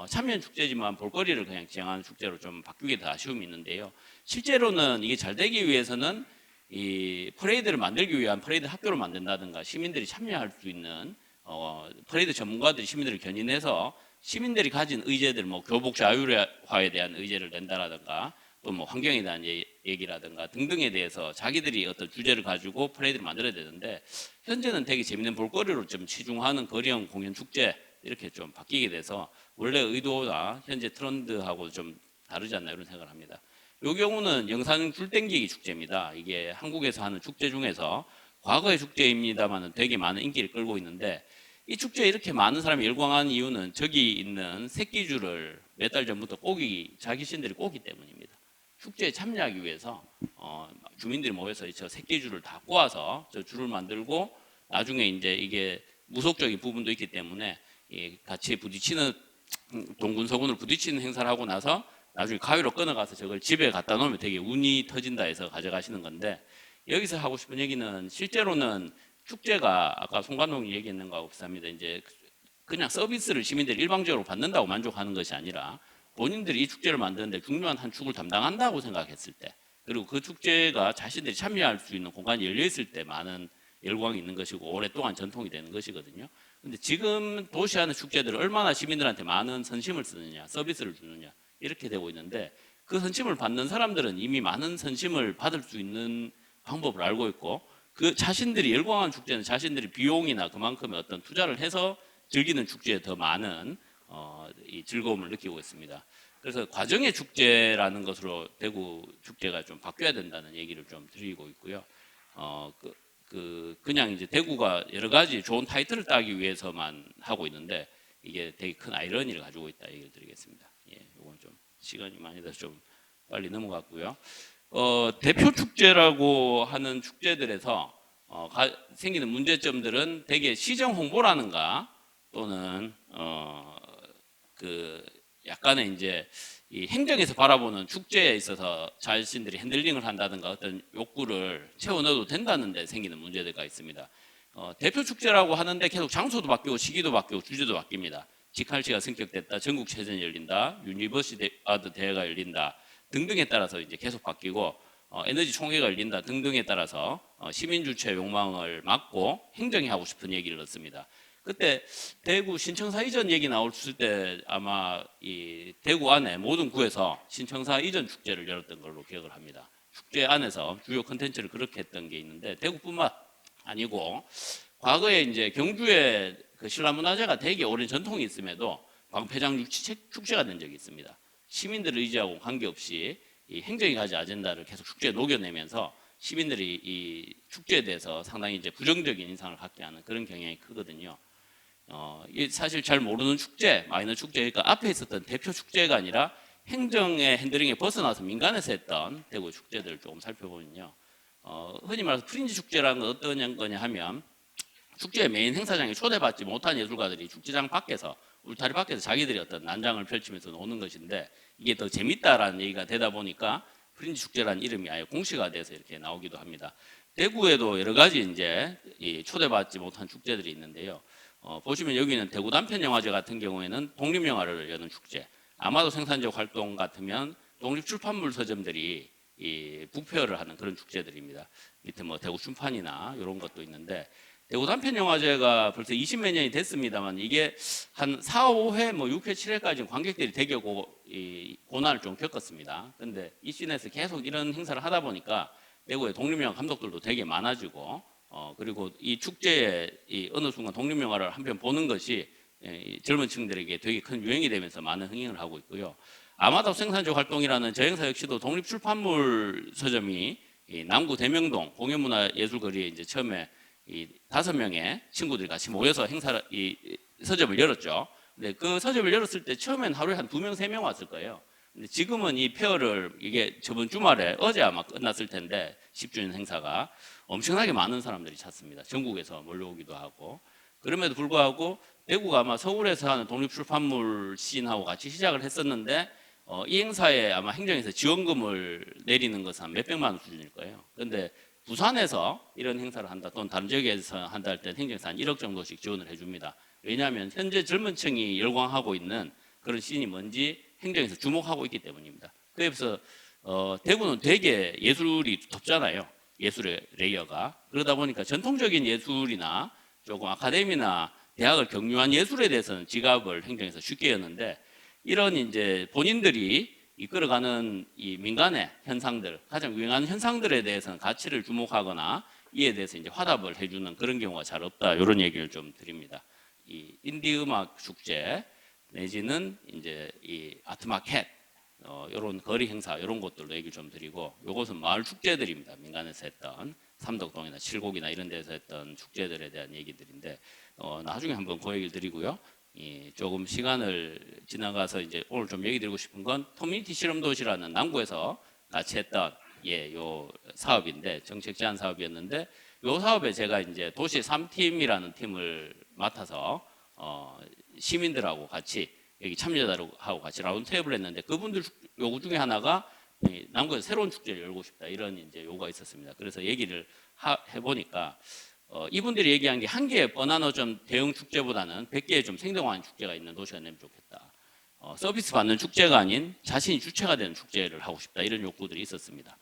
E: 참여는 축제지만 볼거리를 그냥 지향하는 축제로 좀 바뀌게 더 아쉬움이 있는데요. 실제로는 이게 잘 되기 위해서는 이 퍼레이드를 만들기 위한 퍼레이드 학교를 만든다든가 시민들이 참여할 수 있는 퍼레이드 전문가들이 시민들을 견인해서 시민들이 가진 의제들, 뭐 교복 자율화에 대한 의제를 낸다라든가 또 뭐 환경에 대한 얘기라든가 등등에 대해서 자기들이 어떤 주제를 가지고 퍼레이드를 만들어야 되는데 현재는 되게 재밌는 볼거리로 좀 치중하는 거리형 공연 축제 이렇게 좀 바뀌게 돼서 원래 의도나 현재 트렌드하고 좀 다르지 않나 이런 생각을 합니다. 이 경우는 영산 줄땡기기 축제입니다. 이게 한국에서 하는 축제 중에서 과거의 축제입니다만은 되게 많은 인기를 끌고 있는데 이 축제에 이렇게 많은 사람이 열광한 이유는 저기 있는 새끼줄을 몇 달 전부터 자기 신들이 꼬기 때문입니다. 축제에 참여하기 위해서 주민들이 모여서 저 새끼줄을 다 꼬아서 저 줄을 만들고 나중에 이제 이게 무속적인 부분도 있기 때문에 같이 부딪히는 동군서군으로 부딪히는 행사를 하고 나서 나중에 가위로 끊어가서 저걸 집에 갖다 놓으면 되게 운이 터진다 해서 가져가시는 건데 여기서 하고 싶은 얘기는 실제로는 축제가 아까 송 감독이 얘기했는 거하고 비슷합니다. 이제 그냥 서비스를 시민들이 일방적으로 받는다고 만족하는 것이 아니라 본인들이 이 축제를 만드는데 중요한 한 축을 담당한다고 생각했을 때 그리고 그 축제가 자신들이 참여할 수 있는 공간이 열려 있을 때 많은 열광이 있는 것이고 오랫동안 전통이 되는 것이거든요. 근데 지금 도시하는 축제들을 얼마나 시민들한테 많은 선심을 쓰느냐, 서비스를 주느냐 이렇게 되고 있는데 그 선심을 받는 사람들은 이미 많은 선심을 받을 수 있는 방법을 알고 있고 그 자신들이 열광한 축제는 자신들이 비용이나 그만큼의 어떤 투자를 해서 즐기는 축제에 더 많은 이 즐거움을 느끼고 있습니다. 그래서 과정의 축제라는 것으로 대구 축제가 좀 바뀌어야 된다는 얘기를 좀 드리고 있고요. 그냥 이제 대구가 여러 가지 좋은 타이틀을 따기 위해서만 하고 있는데 이게 되게 큰 아이러니를 가지고 있다 얘기를 드리겠습니다. 이건 좀 시간이 많이 돼서 좀 빨리 넘어갔고요. 대표 축제라고 하는 축제들에서 생기는 문제점들은 대개 시정 홍보라는가 또는 그 약간의 이제 이 행정에서 바라보는 축제에 있어서 자신들이 핸들링을 한다든가 어떤 욕구를 채워 넣어도 된다는 데 생기는 문제들가 있습니다. 대표 축제라고 하는데 계속 장소도 바뀌고 시기도 바뀌고 주제도 바뀝니다. 직할치가 승격됐다, 전국체전이 열린다, 유니버시아드 대회가 열린다 등등에 따라서 이제 계속 바뀌고 에너지 총회가 열린다 등등에 따라서 시민 주체 욕망을 막고 행정이 하고 싶은 얘기를 넣습니다. 그때 대구 신청사 이전 얘기 나왔을 때 아마 이 대구 안에 모든 구에서 신청사 이전 축제를 열었던 걸로 기억을 합니다. 축제 안에서 주요 컨텐츠를 그렇게 했던 게 있는데 대구뿐만 아니고 과거에 이제 경주에 그 신라문화재가 되게 오랜 전통이 있음에도 방패장 축제가 된 적이 있습니다. 시민들을 의지하고 관계없이 이 행정이 가진 아젠다를 계속 축제에 녹여내면서 시민들이 이 축제에 대해서 상당히 이제 부정적인 인상을 갖게 하는 그런 경향이 크거든요. 이 사실 잘 모르는 축제, 마이너 축제, 그러니까 앞에 있었던 대표 축제가 아니라 행정의 핸들링에 벗어나서 민간에서 했던 대구 축제들을 조금 살펴보면요. 흔히 말해서 프린지 축제라는 건 어떤 거냐 하면 축제의 메인 행사장에 초대받지 못한 예술가들이 축제장 밖에서 울타리 밖에서 자기들이 어떤 난장을 펼치면서 노는 것인데 이게 더 재밌다라는 얘기가 되다 보니까 프린지 축제라는 이름이 아예 공시화돼서 이렇게 나오기도 합니다. 대구에도 여러 가지 이제 이 초대받지 못한 축제들이 있는데요. 보시면 여기는 대구 단편영화제 같은 경우에는 독립영화를 여는 축제, 아마도 생산적 활동 같으면 독립출판물 서점들이 이 북페어를 하는 그런 축제들입니다. 밑에 뭐 대구 춘판이나 이런 것도 있는데 대구 단편영화제가 벌써 20몇 년이 됐습니다만 이게 한 4, 5회, 뭐 6회, 7회까지 관객들이 되게 고난을 좀 겪었습니다. 근데 이 씬에서 계속 이런 행사를 하다 보니까 대구의 독립영화 감독들도 되게 많아지고 그리고 이 축제에 이 어느 순간 독립영화를 한 편 보는 것이 이 젊은 층들에게 되게 큰 유행이 되면서 많은 흥행을 하고 있고요. 아마도 생산적 활동이라는 저 행사 역시도 독립출판물 서점이 이 남구 대명동 공연문화예술거리에 이제 처음에 이 5명의 친구들이 같이 모여서 행사를 이 서점을 열었죠. 근데 그 서점을 열었을 때 처음엔 하루에 한 2명, 3명 왔을 거예요. 근데 지금은 이 페어를 이게 저번 주말에 어제 아마 끝났을 텐데 10주년 행사가 엄청나게 많은 사람들이 찾습니다. 전국에서 몰려오기도 하고 그럼에도 불구하고 대구가 아마 서울에서 하는 독립출판물 시인하고 같이 시작을 했었는데 이 행사에 아마 행정에서 지원금을 내리는 것은 한 몇백만 원 수준일 거예요. 그런데 부산에서 이런 행사를 한다 또는 다른 지역에서 한다 할 때 행정에서 한 1억 정도씩 지원을 해줍니다. 왜냐하면 현재 젊은 층이 열광하고 있는 그런 씬이 뭔지 행정에서 주목하고 있기 때문입니다. 그래서 대구는 되게 예술이 덥잖아요. 예술의 레이어가. 그러다 보니까 전통적인 예술이나 조금 아카데미나 대학을 경유한 예술에 대해서는 지갑을 행정에서 쉽게 여는데 이런 이제 본인들이 이끌어가는 이 민간의 현상들, 가장 유행하는 현상들에 대해서는 가치를 주목하거나 이에 대해서 이제 화답을 해주는 그런 경우가 잘 없다. 이런 얘기를 좀 드립니다. 이 인디 음악 축제 내지는 이제 이 아트마켓 이런 거리 행사 이런 것들로 얘기 좀 드리고 요것은 마을 축제들입니다. 민간에서 했던 삼덕동이나 칠곡이나 이런 데서 했던 축제들에 대한 얘기들인데 나중에 한번 그 얘기를 드리고요. 조금 시간을 지나가서 이제 오늘 좀 얘기 드리고 싶은 건 커뮤니티 실험 도시라는 남구에서 같이 했던 요 사업인데 정책 제안 사업이었는데 요 사업에 제가 이제 도시 3팀이라는 팀을 맡아서 시민들하고 같이 여기 참여자들하고 같이 라운드 테이블 했는데 그분들 요구 중에 하나가 남구에서 새로운 축제를 열고 싶다 이런 이제 요구가 있었습니다. 그래서 얘기를 해보니까 이분들이 얘기한 게 한 개의 뻔한 좀 대형 축제보다는 100개의 좀 생동한 축제가 있는 도시가 되면 좋겠다. 서비스 받는 축제가 아닌 자신이 주체가 되는 축제를 하고 싶다 이런 욕구들이 있었습니다.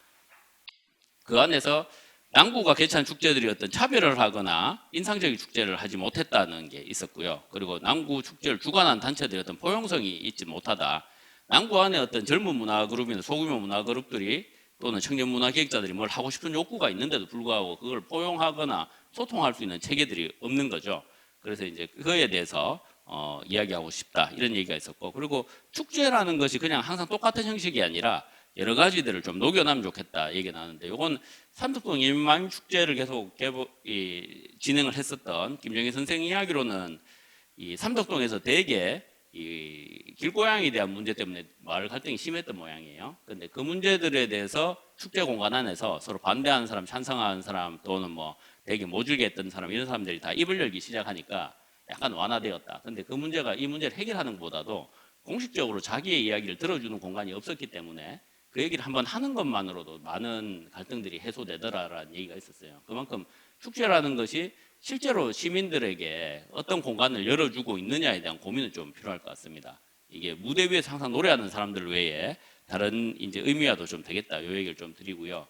E: 그 안에서 남구가 개최한 축제들이 어떤 차별을 하거나 인상적인 축제를 하지 못했다는 게 있었고요. 그리고 남구 축제를 주관한 단체들이 어떤 포용성이 있지 못하다. 남구 안에 어떤 젊은 문화 그룹이나 소규모 문화 그룹들이 또는 청년 문화 기획자들이 뭘 하고 싶은 욕구가 있는데도 불구하고 그걸 포용하거나 소통할 수 있는 체계들이 없는 거죠. 그래서 이제 그거에 대해서 이야기하고 싶다 이런 얘기가 있었고 그리고 축제라는 것이 그냥 항상 똑같은 형식이 아니라 여러 가지들을 좀 녹여내면 좋겠다 얘기가 나는데 이건 삼덕동 인마임 축제를 계속 진행을 했었던 김정희 선생 이야기로는 이 삼덕동에서 대개 이 길고양이에 대한 문제 때문에 마을 갈등이 심했던 모양이에요. 근데 그 문제들에 대해서 축제 공간 안에서 서로 반대하는 사람, 찬성하는 사람 또는 뭐 되게 모질게 했던 사람 이런 사람들이 다 입을 열기 시작하니까 약간 완화되었다. 근데 그 문제가 이 문제를 해결하는 것보다도 공식적으로 자기의 이야기를 들어주는 공간이 없었기 때문에 그 얘기를 한번 하는 것만으로도 많은 갈등들이 해소되더라라는 얘기가 있었어요. 그만큼 축제라는 것이 실제로 시민들에게 어떤 공간을 열어주고 있느냐에 대한 고민은 좀 필요할 것 같습니다. 이게 무대 위에서 항상 노래하는 사람들 외에 다른 이제 의미와도 좀 되겠다. 이 얘기를 좀 드리고요.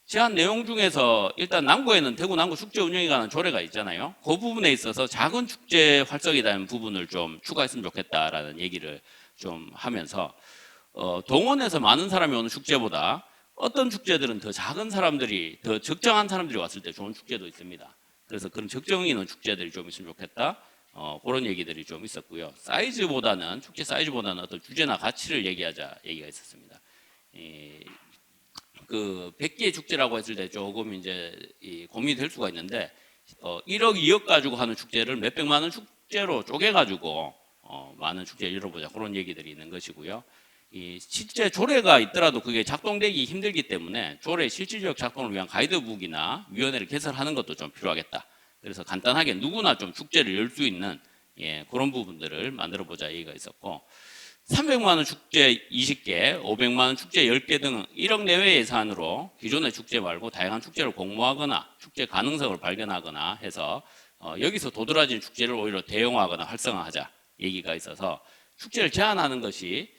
E: 제안 내용 중에서 일단 남구에는 대구 남구 축제 운영에 관한 조례가 있잖아요. 그 부분에 있어서 작은 축제 활성이라는 부분을 좀 추가했으면 좋겠다라는 얘기를 좀 하면서 동원해서 많은 사람이 오는 축제보다 어떤 축제들은 더 작은 사람들이 더 적정한 사람들이 왔을 때 좋은 축제도 있습니다. 그래서 그런 적정 인원 축제들이 좀 있으면 좋겠다. 그런 얘기들이 좀 있었고요. 사이즈보다는 축제 사이즈보다는 어떤 주제나 가치를 얘기하자 얘기가 있었습니다. 그 100개의 축제라고 했을 때 조금 이제 고민이 될 수가 있는데 1억, 2억 가지고 하는 축제를 몇백만 원 축제로 쪼개가지고 많은 축제를 열어보자 그런 얘기들이 있는 것이고요. 이 실제 조례가 있더라도 그게 작동되기 힘들기 때문에 조례 실질적 작동을 위한 가이드북이나 위원회를 개설하는 것도 좀 필요하겠다. 그래서 간단하게 누구나 좀 축제를 열 수 있는 그런 부분들을 만들어 보자 얘기가 있었고 300만 원 축제 20개, 500만 원 축제 10개 등 1억 내외 예산으로 기존의 축제 말고 다양한 축제를 공모하거나 축제 가능성을 발견하거나 해서 여기서 도드라진 축제를 오히려 대형화하거나 활성화하자 얘기가 있어서 축제를 제한하는 것이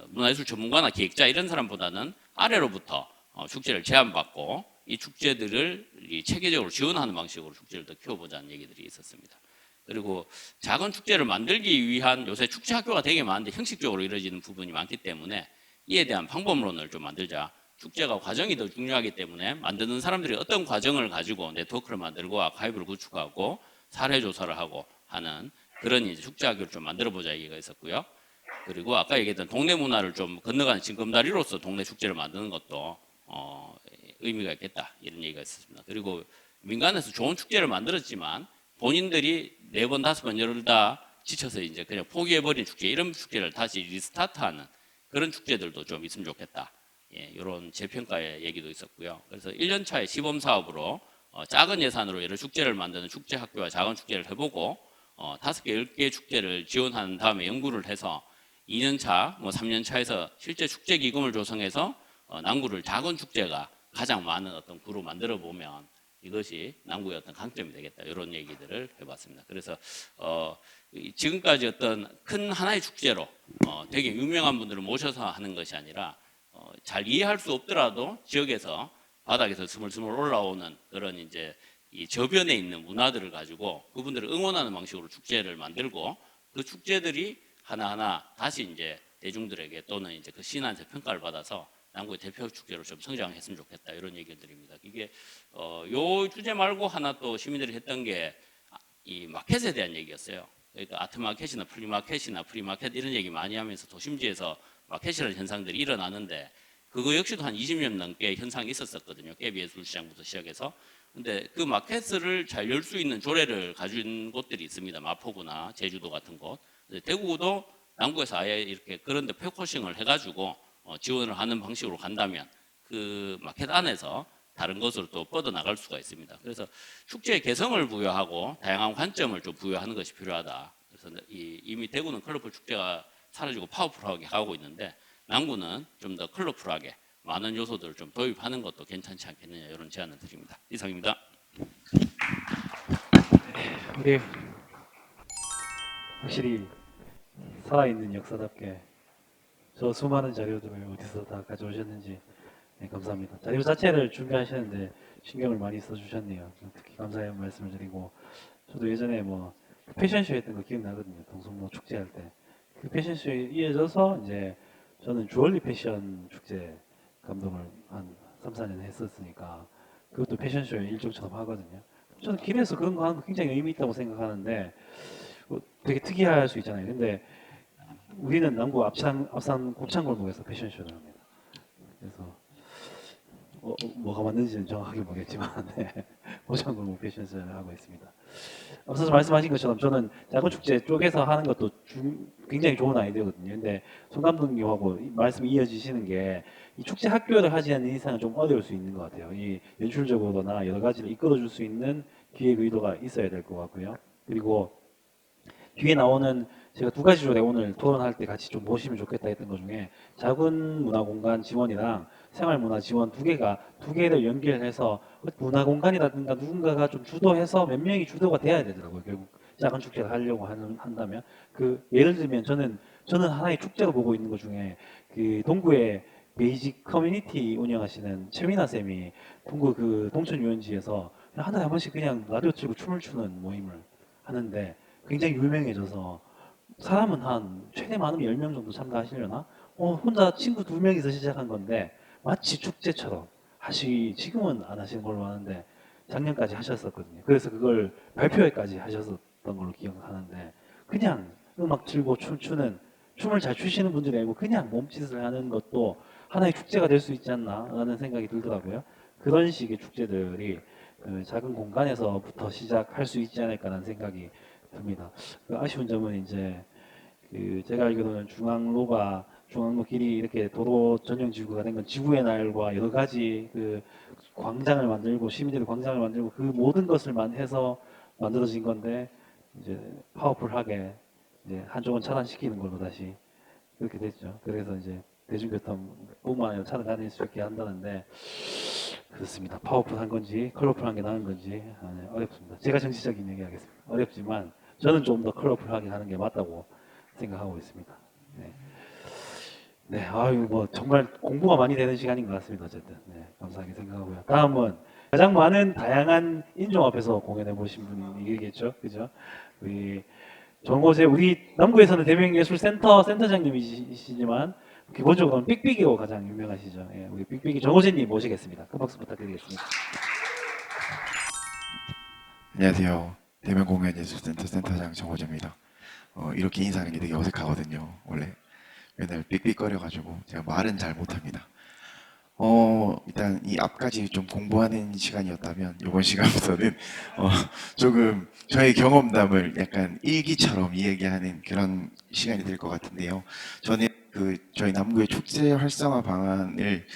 E: 문화예술 전문가나 기획자 이런 사람보다는 아래로부터 축제를 제한받고 이 축제들을 체계적으로 지원하는 방식으로 축제를 더 키워보자는 얘기들이 있었습니다. 그리고 작은 축제를 만들기 위한 요새 축제 학교가 되게 많은데 형식적으로 이루어지는 부분이 많기 때문에 이에 대한 방법론을 좀 만들자. 축제가 과정이 더 중요하기 때문에 만드는 사람들이 어떤 과정을 가지고 네트워크를 만들고 아카이브를 구축하고 사례 조사를 하고 하는 그런 이제 축제 학교를 좀 만들어보자 얘기가 있었고요. 그리고 아까 얘기했던 동네 문화를 좀 건너가는 징검다리로서 동네 축제를 만드는 것도 의미가 있겠다 이런 얘기가 있었습니다. 그리고 민간에서 좋은 축제를 만들었지만 본인들이 4번, 5번 열다 지쳐서 이제 그냥 포기해버린 축제 이런 축제를 다시 리스타트하는 그런 축제들도 좀 있으면 좋겠다. 이런 재평가의 얘기도 있었고요. 그래서 1년 차에 시범 사업으로 작은 예산으로 여러 축제를 만드는 축제 학교와 작은 축제를 해보고 5개, 10개 축제를 지원한 다음에 연구를 해서 2년 차, 3년 차에서 실제 축제 기금을 조성해서 남구를 작은 축제가 가장 많은 어떤 구로 만들어 보면 이것이 남구의 어떤 강점이 되겠다 이런 얘기들을 해봤습니다. 그래서 지금까지 어떤 큰 하나의 축제로 되게 유명한 분들을 모셔서 하는 것이 아니라 잘 이해할 수 없더라도 지역에서 바닥에서 스물스물 올라오는 그런 이제 이 저변에 있는 문화들을 가지고 그분들을 응원하는 방식으로 축제를 만들고 그 축제들이 하나하나 다시 이제 대중들에게 또는 이제 그 신한테 평가를 받아서 남구의 대표 축제로 좀 성장했으면 좋겠다 이런 얘기를 드립니다. 이게 요 주제 말고 하나 또 시민들이 했던 게 이 마켓에 대한 얘기였어요. 그러니까 아트마켓이나 플리마켓이나 프리마켓 이런 얘기 많이 하면서 도심지에서 마켓이라는 현상들이 일어나는데 그거 역시도 한 20년 넘게 현상이 있었었거든요. 깨비예술시장부터 시작해서. 근데 그 마켓을 잘 열 수 있는 조례를 가진 곳들이 있습니다. 마포구나 제주도 같은 곳. 대구도 남구에서 아예 이렇게 그런데 포커싱을 해가지고 지원을 하는 방식으로 간다면 그 마켓 안에서 다른 것으로 또 뻗어나갈 수가 있습니다. 그래서 축제의 개성을 부여하고 다양한 관점을 좀 부여하는 것이 필요하다. 그래서 이미 대구는 컬러풀 축제가 사라지고 파워풀하게 가고 있는데 남구는 좀 더 컬러풀하게 많은 요소들을 좀 도입하는 것도 괜찮지 않겠느냐 이런 제안을 드립니다. 이상입니다.
A: 우리 확실히 살아있는 역사답게 저 수많은 자료들을 어디서 다 가져오셨는지 감사합니다. 자료 자체를 준비하시는데 신경을 많이 써주셨네요. 특히 감사의 말씀을 드리고 저도 예전에 뭐 패션쇼 했던 거 기억나거든요. 동성로 축제할 때 그 패션쇼에 이어져서 이제 저는 주얼리 패션 축제 감독을 한 3, 4년 했었으니까 그것도 패션쇼의 일종처럼 하거든요. 저는 길에서 그런 거 하는 거 굉장히 의미 있다고 생각하는데 되게 특이할 수 있잖아요. 근데 우리는 남구 앞산 곱창골목에서 패션쇼를 합니다. 그래서 뭐가 맞는지는 정확하게 모르겠지만 네. 곱창골목 패션쇼를 하고 있습니다. 앞서서 말씀하신 것처럼 저는 작은 축제 쪽에서 하는 것도 굉장히 좋은 아이디어거든요. 근데 손 감독님하고 말씀이 이어지시는 게 이 축제 학교를 하지 않는 이상은 좀 어려울 수 있는 것 같아요. 이 연출적으로나 여러 가지를 이끌어줄 수 있는 기획 의도가 있어야 될 것 같고요. 그리고 뒤에 나오는 제가 두 가지 조례 오늘 토론할 때 같이 좀 보시면 좋겠다 했던 것 중에 작은 문화공간 지원이랑 생활문화 지원 두 개를 연결해서 문화공간이라든가 누군가가 좀 주도해서 몇 명이 주도가 돼야 되더라고요. 결국 작은 축제를 하려고 한다면 그 예를 들면 저는 하나의 축제로 보고 있는 것 중에 그 동구에 베이직 커뮤니티 운영하시는 최민아 쌤이 동구 그 동천 유원지에서 그냥 한 달에 한 번씩 그냥 라디오 틀고 춤을 추는 모임을 하는데 굉장히 유명해져서 사람은 한 최대 많으면 10명 정도 참가하시려나? 혼자 친구 2명이서 시작한 건데 마치 축제처럼 지금은 안 하시는 걸로 아는데 작년까지 하셨었거든요. 그래서 그걸 발표회까지 하셨었던 걸로 기억하는데 그냥 음악 틀고 춤추는 춤을 잘 추시는 분들이 아니고 그냥 몸짓을 하는 것도 하나의 축제가 될 수 있지 않나라는 생각이 들더라고요. 그런 식의 축제들이 작은 공간에서부터 시작할 수 있지 않을까라는 생각이 듭니다. 그 아쉬운 점은 이제 그 제가 알기로는 중앙로 길이 이렇게 도로 전용 지구가 된 건 지구의 날과 여러 가지 그 광장을 만들고 시민들이 광장을 만들고 그 모든 것을 해서 만들어진 건데 이제 파워풀하게 이제 한쪽은 차단시키는 걸로 다시 그렇게 됐죠. 그래서 이제 대중교통뿐만 아니라 차를 다닐 수 있게 한다는데 그렇습니다. 파워풀한 건지 컬러풀한 게 나은 건지 네, 어렵습니다. 제가 정치적인 얘기하겠습니다. 어렵지만 저는 좀 더 컬러풀하게 하는 게 맞다고 생각하고 있습니다. 네. 네, 아유 뭐 정말 공부가 많이 되는 시간인 것 같습니다. 어쨌든 네, 감사하게 생각하고요. 다음은 가장 많은 다양한 인종 앞에서 공연해 보신 분이겠죠, 그죠? 우리 정호재 우리 남구에서는 대명예술센터 센터장님이시지만 기본적으로는 삑삑이로 가장 유명하시죠. 예, 우리 삑삑이 정호재님 모시겠습니다. 큰 박수 부탁드리겠습니다.
F: 안녕하세요. 대명공연예술센터 센터장 정호재입니다. 이렇게 인사하는 게 되게 어색하거든요. 원래 맨날 삑삑거려가지고 제가 말은 잘 못합니다. 일단 이 앞까지 좀 공부하는 시간이었다면 이번 시간부터는 조금 저의 경험담을 약간 일기처럼 이야기하는 그런 시간이 될 것 같은데요. 저는 저희 남구의 축제 활성화 방안을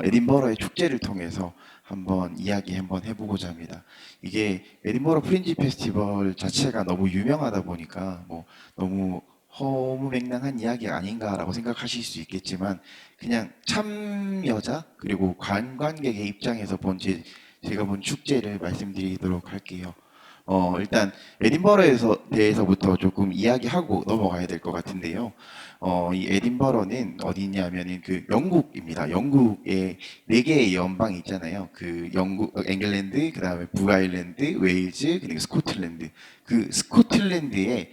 F: 에딘버러의 축제를 통해서 한번 해보고자 합니다. 이게 에딘버러 프린지 페스티벌 자체가 너무 유명하다 보니까 뭐 너무 허무맹랑한 이야기 아닌가라고 생각하실 수 있겠지만 그냥 참여자 그리고 관광객의 입장에서 제가 본 축제를 말씀드리도록 할게요. 일단 에딘버러에서 대해서부터 조금 이야기하고 넘어가야 될 것 같은데요. 이 에딘버러는 어디냐면은 그 영국입니다. 영국에 4개의 연방이 있잖아요. 그 잉글랜드, 그다음에 북아일랜드, 웨일즈, 그리고 스코틀랜드. 그 스코틀랜드의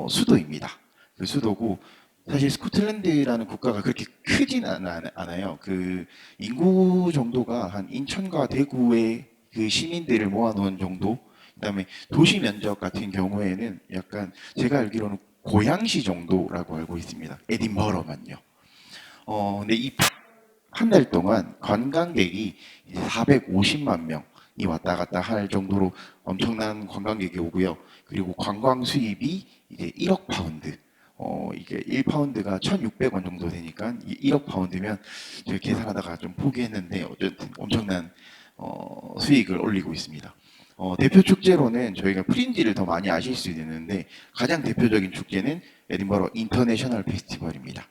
F: 수도입니다. 그 수도고 사실 스코틀랜드라는 국가가 그렇게 크진 않아요. 그 인구 정도가 한 인천과 대구의 그 시민들을 모아놓은 정도. 그다음에 도시 면적 같은 경우에는 약간 제가 알기로는 고양시 정도라고 알고 있습니다. 에딘버러만요. 근데 이 한 달 동안 관광객이 이제 450만 명이 왔다 갔다 할 정도로 엄청난 관광객이 오고요. 그리고 관광 수입이 이제 1억 파운드. 이게 1파운드가 1,600원 정도 되니까 1억 파운드면 제가 계산하다가 좀 포기했는데 어쨌든 엄청난 수익을 올리고 있습니다. 대표 축제로는 저희가 프린지를 더 많이 아실 수 있는데 가장 대표적인 축제는 에딘버러 인터내셔널 페스티벌입니다.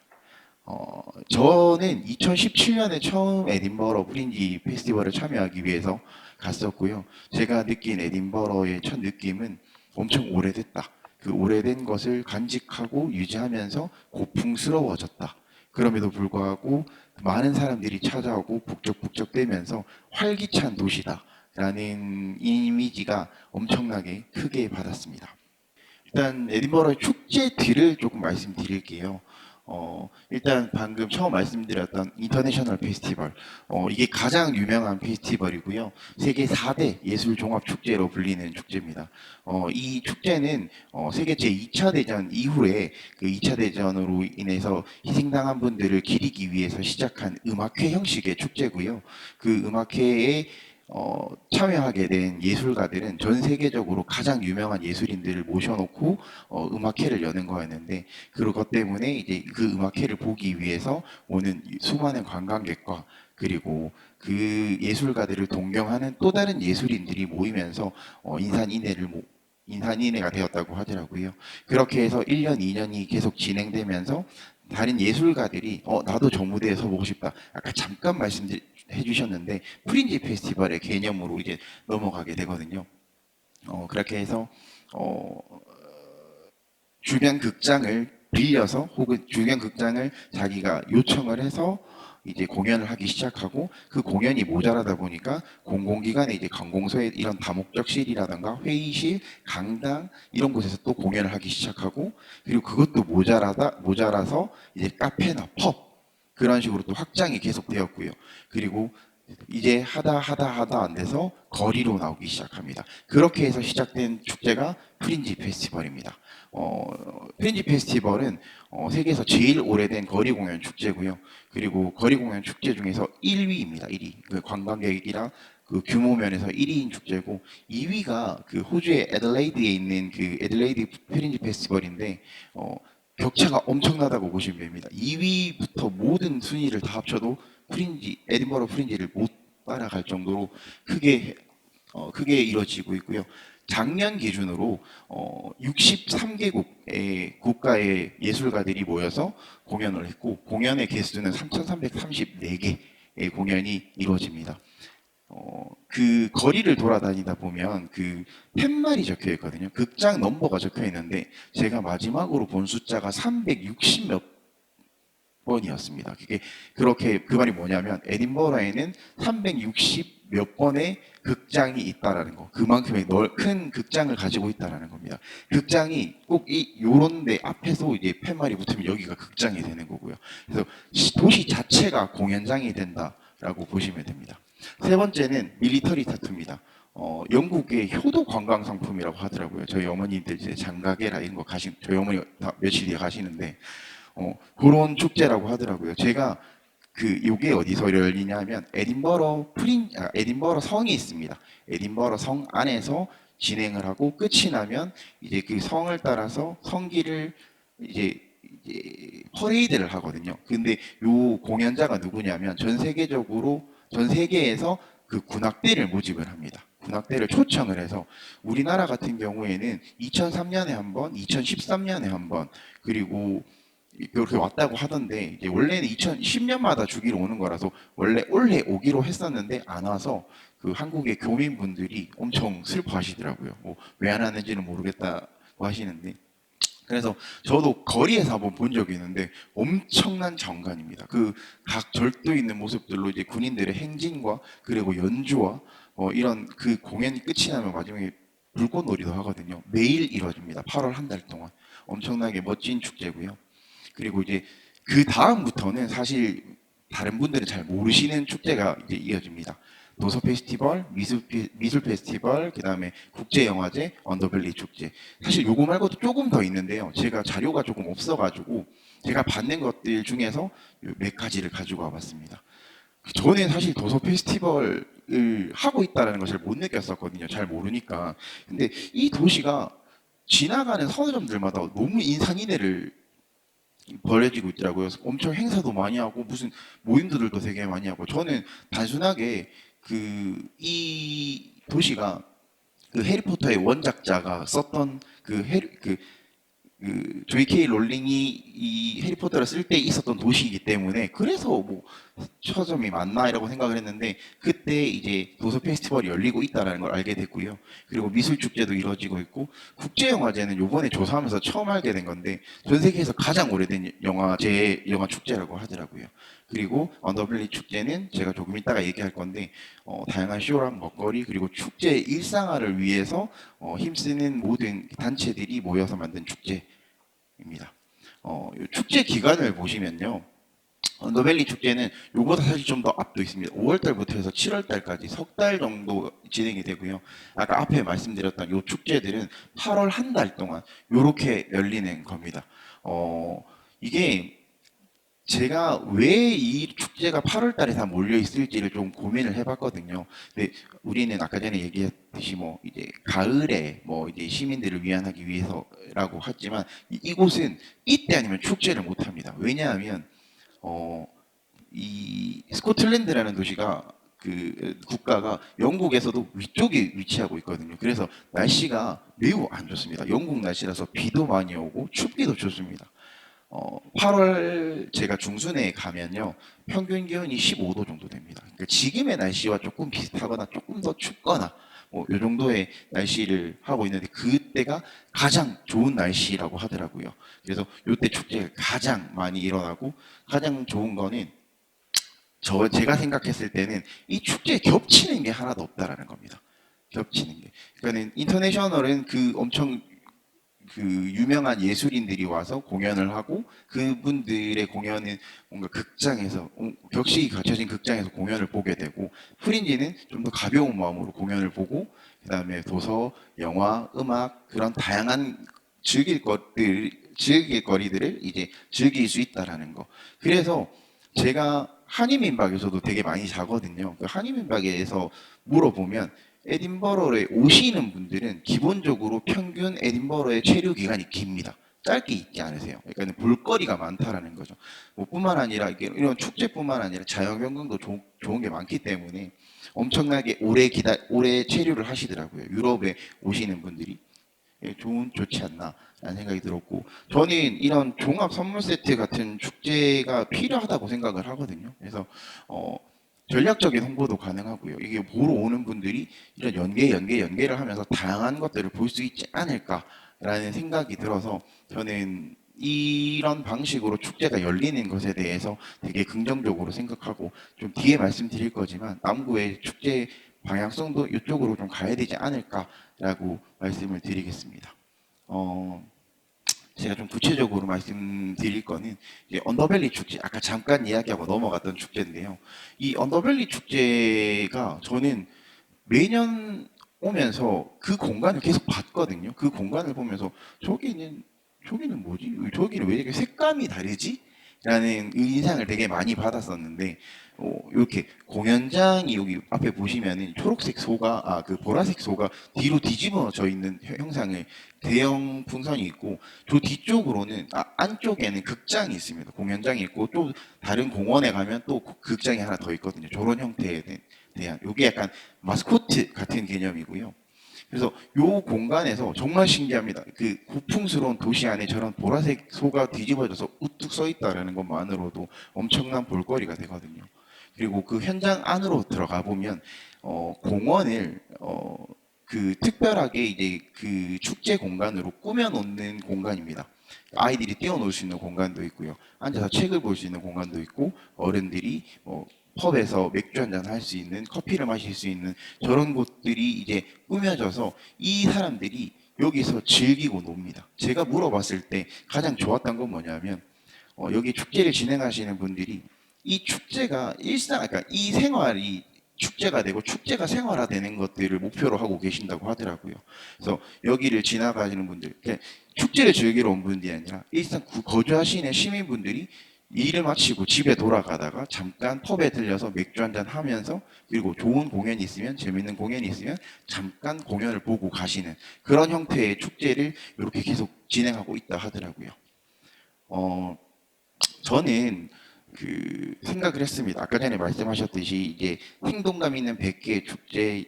F: 저는 2017년에 처음 에딘버러 프린지 페스티벌을 참여하기 위해서 갔었고요. 제가 느낀 에딘버러의 첫 느낌은 엄청 오래됐다. 그 오래된 것을 간직하고 유지하면서 고풍스러워졌다. 그럼에도 불구하고 많은 사람들이 찾아오고 북적북적대면서 활기찬 도시다라는 이미지가 엄청나게 크게 받았습니다. 일단 에딘버러의 축제들을 조금 말씀드릴게요. 일단 방금 처음 말씀드렸던 인터내셔널 페스티벌, 이게 가장 유명한 페스티벌이고요. 세계 4대 예술 종합 축제로 불리는 축제입니다. 이 축제는 세계 제2차 대전 이후에 그 2차 대전으로 인해서 희생당한 분들을 기리기 위해서 시작한 음악회 형식의 축제고요. 그 음악회에 참여하게 된 예술가들은 전 세계적으로 가장 유명한 예술인들을 모셔놓고 음악회를 여는 거였는데 그것 때문에 이제 그 음악회를 보기 위해서 오는 수많은 관광객과 그리고 그 예술가들을 동경하는 또 다른 예술인들이 모이면서 인산인해가 되었다고 하더라고요. 그렇게 해서 1년, 2년이 계속 진행되면서 다른 예술가들이 나도 저 무대에 서보고 싶다. 아까 잠깐 말씀해 주셨는데 프린지 페스티벌의 개념으로 이제 넘어가게 되거든요. 그렇게 해서 주변 극장을 빌려서 혹은 주변 극장을 자기가 요청을 해서 이제 공연을 하기 시작하고 그 공연이 모자라다 보니까 공공기관의 이제 관공서에 이런 다목적실이라든가 회의실, 강당 이런 곳에서 또 공연을 하기 시작하고 그리고 그것도 모자라서 이제 카페나 펍 그런 식으로 또 확장이 계속되었고요. 그리고 이제 하다 안 돼서 거리로 나오기 시작합니다. 그렇게 해서 시작된 축제가 프린지 페스티벌입니다. 프린지 페스티벌은 세계에서 제일 오래된 거리 공연 축제고요. 그리고 거리 공연 축제 중에서 1위입니다. 1위. 그 관광객이랑 그 규모 면에서 1위인 축제고 2위가 그 호주의 애들레이드에 있는 그 애들레이드 프린지 페스티벌인데 격차가 엄청나다고 보시면 됩니다. 2위부터 모든 순위를 다 합쳐도 에딘버러 프린지를 못 따라갈 정도로 크게 이루어지고 있고요. 작년 기준으로 63개국의 국가의 예술가들이 모여서 공연을 했고 공연의 개수는 3,334개의 공연이 이루어집니다. 그 거리를 돌아다니다 보면 그 팻말이 적혀 있거든요. 극장 넘버가 적혀 있는데 제가 마지막으로 본 숫자가 360몇 번이었습니다. 그렇게 그 말이 뭐냐면 에딘버러에는 360 몇 번의 극장이 있다라는 거. 그만큼의 큰 극장을 가지고 있다라는 겁니다. 극장이 꼭 요런 데 앞에서 이제 팻말이 붙으면 여기가 극장이 되는 거고요. 그래서 도시 자체가 공연장이 된다라고 보시면 됩니다. 세 번째는 밀리터리 타투입니다. 영국의 효도 관광 상품이라고 하더라고요. 저희 어머니들 이제 장가게라 이런 거 저희 어머니 다 며칠 뒤에 가시는데 그런 축제라고 하더라고요. 제가 요게 어디서 열리냐면 에딘버러 성이 있습니다. 에딘버러 성 안에서 진행을 하고 끝이 나면 이제 그 성을 따라서 성기를 이제 퍼레이드를 하거든요. 근데 요 공연자가 누구냐면 전 세계에서 그 군악대를 모집을 합니다. 군악대를 초청을 해서 우리나라 같은 경우에는 2003년에 한 번, 2013년에 한 번, 그리고 이렇게 왔다고 하던데 이제 원래는 2010년마다 주기로 오는 거라서 원래 올해 오기로 했었는데 안 와서 그 한국의 교민분들이 엄청 슬퍼하시더라고요. 뭐 왜 안 하는지는 모르겠다고 하시는데 그래서 저도 거리에서 한번 본 적이 있는데 엄청난 정관입니다. 그 각 절도 있는 모습들로 이제 군인들의 행진과 그리고 연주와 이런 그 공연이 끝이 나면 마지막에 불꽃놀이도 하거든요. 매일 이루어집니다. 8월 한 달 동안 엄청나게 멋진 축제고요. 그리고 이제 그 다음부터는 사실 다른 분들은 잘 모르시는 축제가 이제 이어집니다. 도서 페스티벌, 미술 페스티벌, 그다음에 국제 영화제, 언더밸리 축제. 사실 요거 말고도 조금 더 있는데요. 제가 자료가 조금 없어가지고 제가 받는 것들 중에서 몇 가지를 가지고 와봤습니다. 저는 사실 도서 페스티벌을 하고 있다는 것을 못 느꼈었거든요. 잘 모르니까. 근데 이 도시가 지나가는 서점들마다 너무 인산인해를 벌어지고 있더라고요. 엄청 행사도 많이 하고 무슨 모임들도 되게 많이 하고 저는 단순하게 이 도시가 그 해리포터의 원작자가 썼던 J.K. 롤링이 이 해리포터를 쓸 때 있었던 도시이기 때문에 그래서 뭐 서점이 맞나라고 생각을 했는데 그때 이제 도서 페스티벌이 열리고 있다는 걸 알게 됐고요. 그리고 미술 축제도 이루어지고 있고 국제 영화제는 요번에 조사하면서 처음 알게 된 건데 전 세계에서 가장 오래된 영화 축제라고 하더라고요. 그리고 언더밸리 축제는 제가 조금 이따가 얘기할 건데 다양한 쇼랑 먹거리 그리고 축제의 일상화를 위해서 힘쓰는 모든 단체들이 모여서 만든 축제입니다. 축제 기간을 보시면요. 언더밸리 축제는 요보다 사실 좀 더 앞도 있습니다. 5월달부터 해서 7월달까지 석 달 정도 진행이 되고요. 아까 앞에 말씀드렸던 요 축제들은 8월 한 달 동안 요렇게 열리는 겁니다. 이게 제가 왜 이 축제가 8월 달에 다 몰려 있을지를 좀 고민을 해봤거든요. 근데 우리는 아까 전에 얘기했듯이 뭐 이제 가을에 뭐 이제 시민들을 위안하기 위해서라고 했지만 이곳은 이때 아니면 축제를 못 합니다. 왜냐하면 이 스코틀랜드라는 도시가 그 국가가 영국에서도 위쪽에 위치하고 있거든요. 그래서 날씨가 매우 안 좋습니다. 영국 날씨라서 비도 많이 오고 춥기도 춥습니다. 8월 제가 중순에 가면요 평균 기온이 15도 정도 됩니다. 그러니까 지금의 날씨와 조금 비슷하거나 조금 더 춥거나 뭐 이 정도의 날씨를 하고 있는데 그때가 가장 좋은 날씨라고 하더라고요. 그래서 이때 축제가 가장 많이 일어나고 가장 좋은 거는 제가 생각했을 때는 이 축제에 겹치는 게 하나도 없다라는 겁니다. 겹치는 게. 그러니까는 인터내셔널은 그 엄청 그 유명한 예술인들이 와서 공연을 하고 그분들의 공연은 뭔가 극장에서 격식이 갖춰진 극장에서 공연을 보게 되고 프린지는 좀 더 가벼운 마음으로 공연을 보고 그다음에 도서, 영화, 음악 그런 다양한 즐길 거리들을 이제 즐길 수 있다라는 거. 그래서 제가 한인민박에서도 되게 많이 자거든요. 그 한인민박에서 물어보면 에딘버러에 오시는 분들은 기본적으로 평균 에딘버러의 체류 기간이 깁니다. 짧게 있지 않으세요. 그러니까 볼거리가 많다라는 거죠. 뭐 뿐만 아니라 이런 축제뿐만 아니라 자연경관도 좋은 게 많기 때문에 엄청나게 오래 체류를 하시더라고요. 유럽에 오시는 분들이. 좋지 않나라는 생각이 들었고 저는 이런 종합 선물 세트 같은 축제가 필요하다고 생각을 하거든요. 그래서 전략적인 홍보도 가능하고요. 이게 보러 오는 분들이 이런 연계를 하면서 다양한 것들을 볼 수 있지 않을까라는 생각이 들어서 저는 이런 방식으로 축제가 열리는 것에 대해서 되게 긍정적으로 생각하고 좀 뒤에 말씀드릴 거지만 남구의 축제 방향성도 이쪽으로 좀 가야 되지 않을까라고 말씀을 드리겠습니다. 제가 좀 구체적으로 말씀드릴 거는 이제 언더밸리 축제, 아까 잠깐 이야기하고 넘어갔던 축제인데요. 이 언더밸리 축제가 저는 매년 오면서 그 공간을 계속 봤거든요. 그 공간을 보면서 저기는 뭐지? 저기는 왜 이렇게 색감이 다르지? 라는 인상을 되게 많이 받았었는데 이렇게 공연장이 여기 앞에 보시면은 초록색 소가 그 보라색 소가 뒤로 뒤집어져 있는 형상의 대형 풍선이 있고 저 뒤쪽으로는 안쪽에는 극장이 있습니다. 공연장이 있고 또 다른 공원에 가면 또 극장이 하나 더 있거든요. 저런 형태에 대한 이게 약간 마스코트 같은 개념이고요. 그래서 요 공간에서 정말 신기합니다. 그 고풍스러운 도시 안에 저런 보라색 소가 뒤집어져서 우뚝 서 있다라는 것만으로도 엄청난 볼거리가 되거든요. 그리고 그 현장 안으로 들어가 보면 공원을 그 특별하게 이제 그 축제 공간으로 꾸며 놓는 공간입니다. 아이들이 뛰어놀 수 있는 공간도 있고요. 앉아서 책을 볼 수 있는 공간도 있고 어른들이 펍에서 맥주 한잔 할 수 있는 커피를 마실 수 있는 저런 곳들이 이제 꾸며져서 이 사람들이 여기서 즐기고 놉니다. 제가 물어봤을 때 가장 좋았던 건 뭐냐면 여기 축제를 진행하시는 분들이 이 축제가 그러니까 이 생활이 축제가 되고 축제가 생활화되는 것들을 목표로 하고 계신다고 하더라고요. 그래서 여기를 지나가시는 분들, 축제를 즐기러 온 분들이 아니라 일단 거주하시는 시민분들이 일을 마치고 집에 돌아가다가 잠깐 펍에 들려서 맥주 한잔 하면서 그리고 좋은 공연이 있으면 재밌는 공연이 있으면 잠깐 공연을 보고 가시는 그런 형태의 축제를 이렇게 계속 진행하고 있다 하더라고요. 저는 그 생각을 했습니다. 아까 전에 말씀하셨듯이 이제 행동감 있는 100개 축제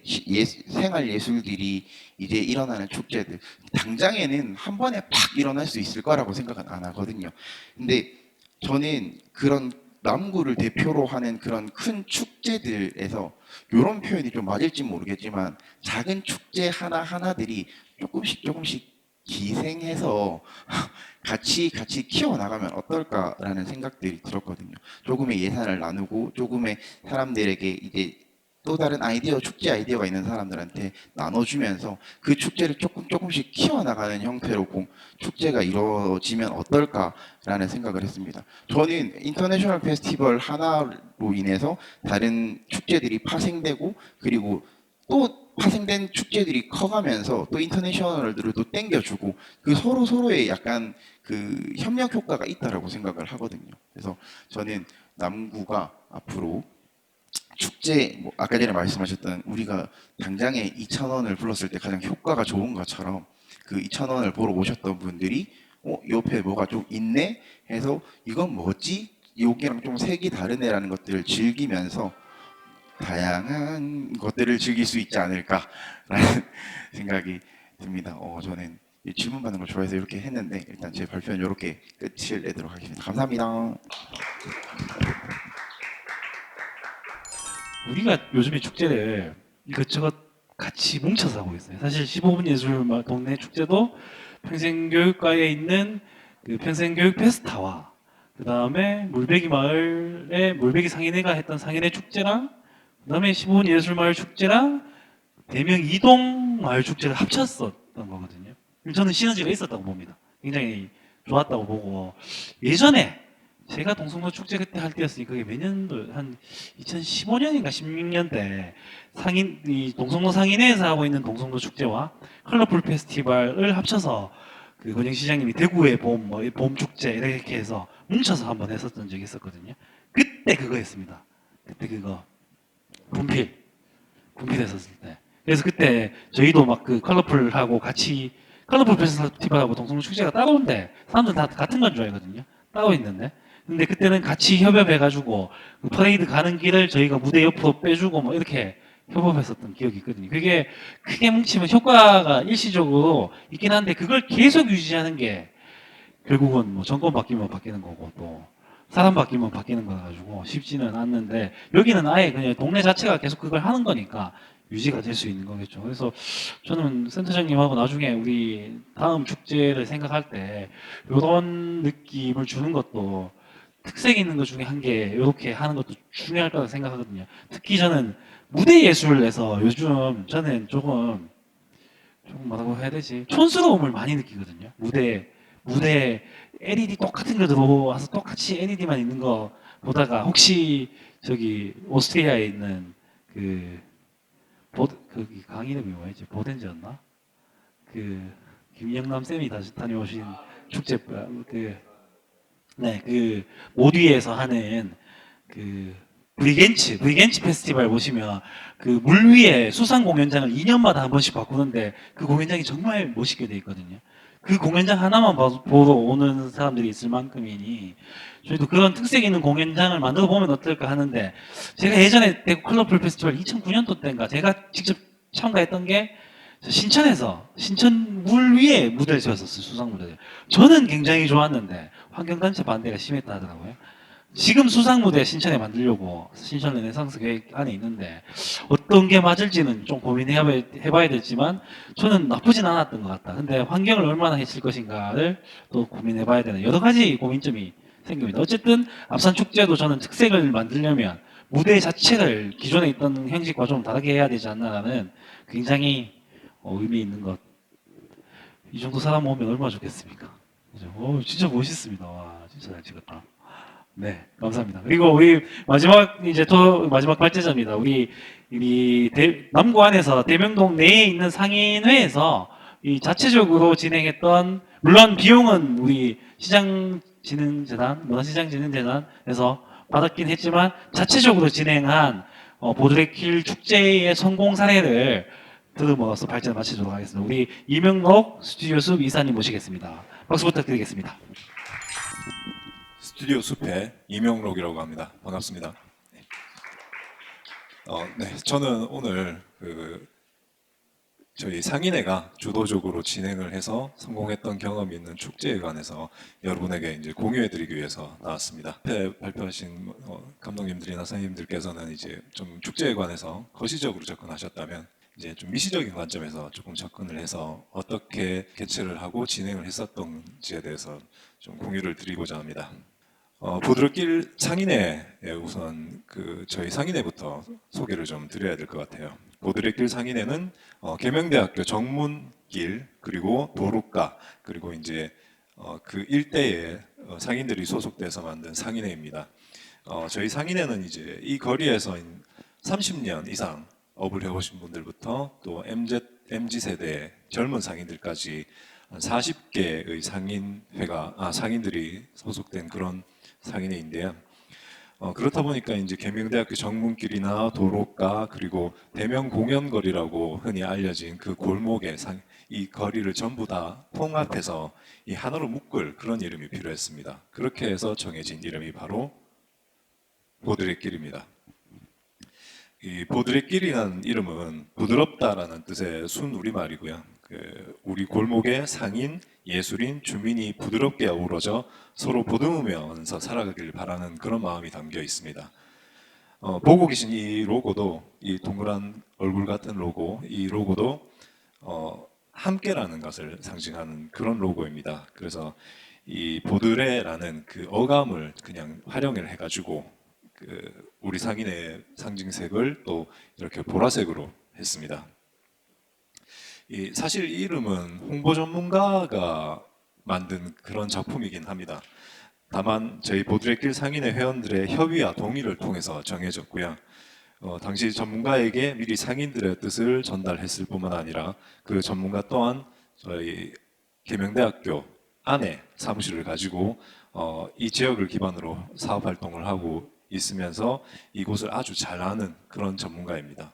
F: 생활 예술들이 이제 일어나는 축제들 당장에는 한 번에 팍 일어날 수 있을 거라고 생각은 안 하거든요. 근데 저는 그런 남구를 대표로 하는 그런 큰 축제들에서 이런 표현이 좀 맞을지 모르겠지만 작은 축제 하나하나들이 조금씩 기생해서 같이 키워나가면 어떨까라는 생각들이 들었거든요. 조금의 예산을 나누고 조금의 사람들에게 이제 또 다른 축제 아이디어가 있는 사람들한테 나눠주면서 그 축제를 조금씩 키워나가는 형태로 축제가 이루어지면 어떨까라는 생각을 했습니다. 저는 인터내셔널 페스티벌 하나로 인해서 다른 축제들이 파생되고 그리고 또 파생된 축제들이 커가면서 또 인터내셔널들을 또 땡겨주고 그 서로 서로의 약간 그 협력 효과가 있다라고 생각을 하거든요. 그래서 저는 남구가 앞으로 축제 뭐 아까 전에 말씀하셨던 우리가 당장에 2,000원을 불렀을 때 가장 효과가 좋은 것처럼 그 2,000원을 보러 오셨던 분들이 옆에 뭐가 좀 있네 해서 이건 뭐지? 여기랑 좀 색이 다르네라는 것들을 즐기면서 다양한 것들을 즐길 수 있지 않을까라는 생각이 듭니다. 저는 이 질문 받는 걸 좋아해서 이렇게 했는데 일단 제 발표는 이렇게 끝을 내도록 하겠습니다. 감사합니다.
A: 우리가 요즘에 축제를 이것저것 같이 뭉쳐서 하고 있어요. 사실 15분 예술 동네 축제도 평생교육과에 있는 그 평생교육 페스타와 그 다음에 물배기 마을의 물배기 상인회가 했던 상인회 축제랑 그 다음에 15분 예술 마을 축제랑 대명 이동 마을 축제를 합쳤었던 거거든요. 저는 시너지가 있었다고 봅니다. 굉장히 좋았다고 보고 예전에 제가 동성로 축제 그때 할 때였으니 그게 몇 년도 한 2015년인가 16년대 상인 이 동성로 상인회에서 하고 있는 동성로 축제와 컬러풀 페스티벌을 합쳐서 그 권영 시장님이 대구의 봄 축제 이렇게 해서 뭉쳐서 한번 했었던 적이 있었거든요. 그때 그거였습니다. 그때 그거 분필 했었을 때. 그래서 그때 저희도 막 그 컬러풀하고 같이 컬러풀 페스티벌하고 동성로 축제가 따로인데 사람들 다 같은 건 줄 알거든요. 따로 있는데. 근데 그때는 같이 협업해가지고 그 퍼레이드 가는 길을 저희가 무대 옆으로 빼주고 뭐 이렇게 협업했었던 기억이 있거든요. 그게 크게 뭉치면 효과가 일시적으로 있긴 한데 그걸 계속 유지하는 게 결국은 뭐 정권 바뀌면 바뀌는 거고 또 사람 바뀌면 바뀌는 거 가지고 쉽지는 않는데 여기는 아예 그냥 동네 자체가 계속 그걸 하는 거니까 유지가 될 수 있는 거겠죠. 그래서 저는 센터장님하고 나중에 우리 다음 축제를 생각할 때 이런 느낌을 주는 것도 특색 있는 것 중에 한 개 이렇게 하는 것도 중요할 거라고 생각하거든요. 특히 저는 무대 예술에서 요즘 저는 조금 뭐라고 해야 되지? 촌스러움을 많이 느끼거든요. 무대 LED 똑같은 거 들어와서 똑같이 LED만 있는 거 보다가 혹시 저기 오스트리아에 있는 그 거기 강 이름이 뭐였지? 보덴즈였나? 그 김영남 쌤이 다시 다녀오신 축제 그 모디에서 하는 그 브리겐치 페스티벌 보시면 그 물 위에 수상 공연장을 2년마다 한 번씩 바꾸는데 그 공연장이 정말 멋있게 돼 있거든요. 그 공연장 하나만 보러 오는 사람들이 있을 만큼이니 저희도 그런 특색 있는 공연장을 만들어 보면 어떨까 하는데 제가 예전에 대구 컬러풀 페스티벌 2009년도 때인가 제가 직접 참가했던 게 신천에서 신천 물 위에 무대를 지었었어요. 수상 무대를. 저는 굉장히 좋았는데 환경단체 반대가 심했다 하더라고요. 지금 수상 무대 신천에 만들려고 신천 르네상스 계획 안에 있는데 어떤 게 맞을지는 좀 고민해봐야 되지만 저는 나쁘진 않았던 것 같다. 근데 환경을 얼마나 해칠 것인가를 또 고민해봐야 되는 여러 가지 고민점이 생깁니다. 어쨌든 앞산 축제도 저는 특색을 만들려면 무대 자체를 기존에 있던 형식과 좀 다르게 해야 되지 않나라는 굉장히 의미 있는 것. 이 정도 사람 오면 얼마나 좋겠습니까? 그죠? 진짜 멋있습니다. 와, 진짜 잘 찍었다. 네, 감사합니다. 그리고 우리 마지막 이제 또 마지막 발제자입니다. 우리 남구 안에서 대명동 내에 있는 상인회에서 이 자체적으로 진행했던 물론 비용은 우리 시장진흥재단, 문화시장진흥재단에서 받았긴 했지만 자체적으로 진행한 보드레킬 축제의 성공 사례를 들어모아서 발제를 마치도록 하겠습니다. 우리 이명록 스튜디오 숲 이사님 모시겠습니다. 박수 부탁드리겠습니다.
G: 스튜디오 숲의 이명록이라고 합니다. 반갑습니다. 네, 저는 오늘 저희 상인회가 주도적으로 진행을 해서 성공했던 경험이 있는 축제에 관해서 여러분에게 이제 공유해드리기 위해서 나왔습니다. 앞에 발표하신 감독님들이나 선생님들께서는 이제 좀 축제에 관해서 거시적으로 접근하셨다면 이제 좀 미시적인 관점에서 조금 접근을 해서 어떻게 개최를 하고 진행을 했었던지에 대해서 좀 공유를 드리고자 합니다. 보드레길 상인회에 우선 저희 상인회부터 소개를 좀 드려야 될 것 같아요. 보드레길 상인회는 계명대학교 정문길 그리고 도로가 그리고 이제 그 일대에 상인들이 소속돼서 만든 상인회입니다. 저희 상인회는 이제 이 거리에서 30년 이상 업을 해오신 분들부터 또 MZ 세대 젊은 상인들까지 한 40개의 상인들이 소속된 그런 상인회인데요. 그렇다 보니까 이제 계명대학교 정문길이나 도로가 그리고 대명 공연거리라고 흔히 알려진 그 골목의 이 거리를 전부 다 통합해서 이 하나로 묶을 그런 이름이 필요했습니다. 그렇게 해서 정해진 이름이 바로 보드레길입니다. 이 보드레길이라는 이름은 부드럽다라는 뜻의 순 우리말이고요. 우리 골목의 상인, 예술인, 주민이 부드럽게 어우러져 서로 보듬으면서 살아가길 바라는 그런 마음이 담겨 있습니다. 보고 계신 이 로고도, 이 동그란 얼굴 같은 로고, 이 로고도 함께라는 것을 상징하는 그런 로고입니다. 그래서 이 보드레라는 그 어감을 그냥 활용을 해가지고 우리 상인의 상징색을 또 이렇게 보라색으로 했습니다. 사실 이 이름은 홍보 전문가가 만든 그런 작품이긴 합니다. 다만 저희 보드레길 상인회 회원들의 협의와 동의를 통해서 정해졌고요. 당시 전문가에게 미리 상인들의 뜻을 전달했을 뿐만 아니라 그 전문가 또한 저희 계명대학교 안에 사무실을 가지고 이 지역을 기반으로 사업 활동을 하고 있으면서 이곳을 아주 잘 아는 그런 전문가입니다.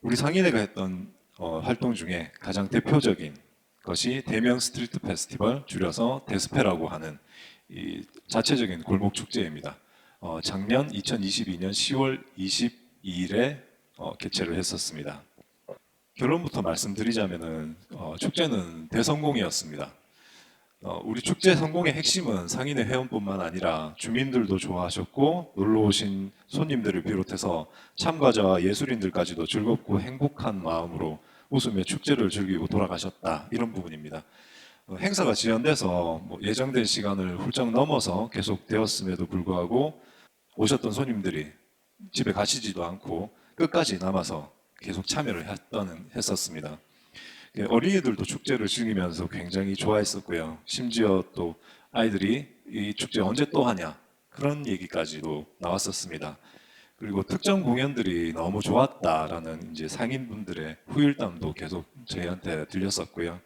G: 우리 상인회가 했던 활동 중에 가장 대표적인 것이 대명 스트리트 페스티벌, 줄여서 데스페라고 하는 이 자체적인 골목 축제입니다. 작년 2022년 10월 22일에 개최를 했었습니다. 결론부터 말씀드리자면은 축제는 대성공이었습니다. 우리 축제 성공의 핵심은 상인회 회원뿐만 아니라 주민들도 좋아하셨고 놀러 오신 손님들을 비롯해서 참가자와 예술인들까지도 즐겁고 행복한 마음으로 웃으며 축제를 즐기고 돌아가셨다, 이런 부분입니다. 행사가 지연돼서 예정된 시간을 훌쩍 넘어서 계속되었음에도 불구하고 오셨던 손님들이 집에 가시지도 않고 끝까지 남아서 계속 참여를 했었습니다. 어린이들도 축제를 즐기면서 굉장히 좋아했었고요. 심지어 또 아이들이 이 축제 언제 또 하냐, 그런 얘기까지도 나왔었습니다. 그리고 특정 공연들이 너무 좋았다라는 이제 상인분들의 후일담도 계속 저희한테 들렸었고요.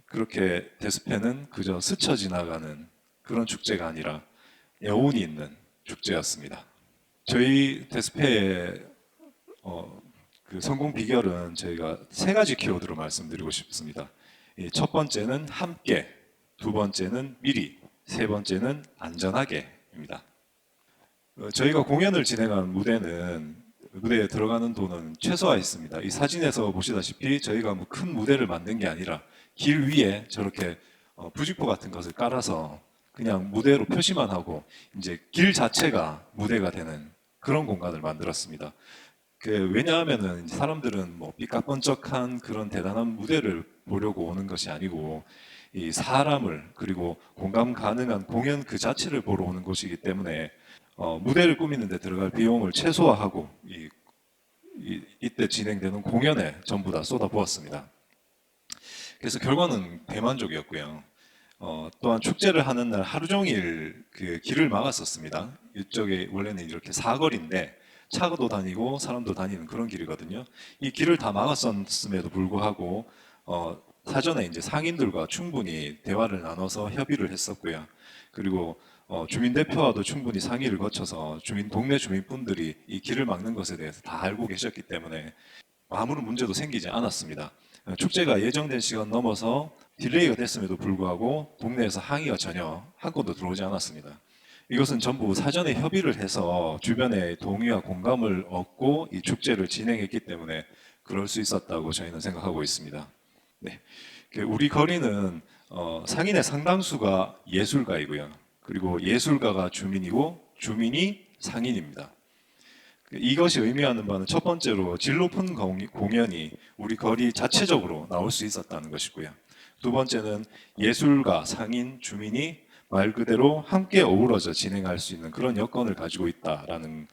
G: 그렇게 데스페는 그저 스쳐 지나가는 그런 축제가 아니라 여운이 있는 축제였습니다. 저희 데스페의 그 성공 비결은 저희가 세 가지 키워드로 말씀드리고 싶습니다. 첫 번째는 함께, 두 번째는 미리, 세 번째는 안전하게입니다. 저희가 공연을 진행한 무대에 들어가는 돈은 최소화했습니다. 이 사진에서 보시다시피 저희가 뭐 큰 무대를 만든 게 아니라 길 위에 저렇게 부직포 같은 것을 깔아서 그냥 무대로 표시만 하고 이제 길 자체가 무대가 되는 그런 공간을 만들었습니다. 왜냐하면은 사람들은 뭐 삐까뻔쩍한 그런 대단한 무대를 보려고 오는 것이 아니고 이 사람을, 그리고 공감 가능한 공연 그 자체를 보러 오는 곳이기 때문에 무대를 꾸미는 데 들어갈 비용을 최소화하고 이때 진행되는 공연에 전부 다 쏟아부었습니다. 그래서 결과는 대만족이었고요. 또한 축제를 하는 날 하루 종일 그 길을 막았었습니다. 이쪽에 원래는 이렇게 사거리인데 차도 다니고 사람도 다니는 그런 길이거든요. 이 길을 다 막았었음에도 불구하고 사전에 이제 상인들과 충분히 대화를 나눠서 협의를 했었고요. 그리고 주민 대표와도 충분히 상의를 거쳐서 동네 주민분들이 이 길을 막는 것에 대해서 다 알고 계셨기 때문에 아무런 문제도 생기지 않았습니다. 축제가 예정된 시간 넘어서 딜레이가 됐음에도 불구하고 동네에서 항의가 전혀 한 건도 들어오지 않았습니다. 이것은 전부 사전에 협의를 해서 주변의 동의와 공감을 얻고 이 축제를 진행했기 때문에 그럴 수 있었다고 저희는 생각하고 있습니다. 네. 우리 거리는 상인의 상당수가 예술가이고요. 그리고 예술가가 주민이고 주민이 상인입니다. 이것이 의미하는 바는 첫 번째로 질 높은 공연이 우리 거리 자체적으로 나올 수 있었다는 것이고요. 두 번째는 예술가, 상인, 주민이 말 그대로 함께 어우러져 진행할 수 있는 그런 여건을 가지고 있다라는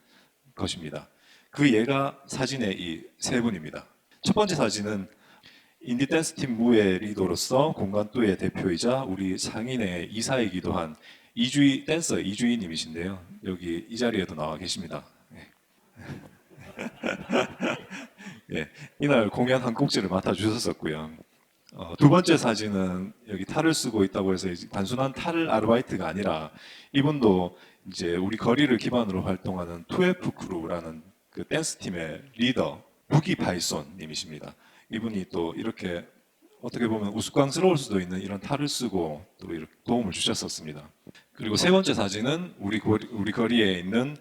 G: 것입니다. 그 예가 사진의 이 세 분입니다. 첫 번째 사진은 인디 댄스 팀 무의 리더로서 공간또의 대표이자 우리 상인의 이사이기도 한 댄서 이주희님이신데요. 여기 이 자리에도 나와 계십니다. 네. 이날 공연 한 꼭지를 맡아 주셨었고요. 두 번째 사진은 여기 탈을 쓰고 있다고 해서 이제 단순한 탈 아르바이트가 아니라 이분도 이제 우리 거리를 기반으로 활동하는 2F 크루라는 그 댄스 팀의 리더 부기 파이손 님이십니다. 이분이 또 이렇게 어떻게 보면 우스꽝스러울 수도 있는 이런 탈을 쓰고 또 이렇게 도움을 주셨었습니다. 그리고 세 번째 사진은 우리 거리에 있는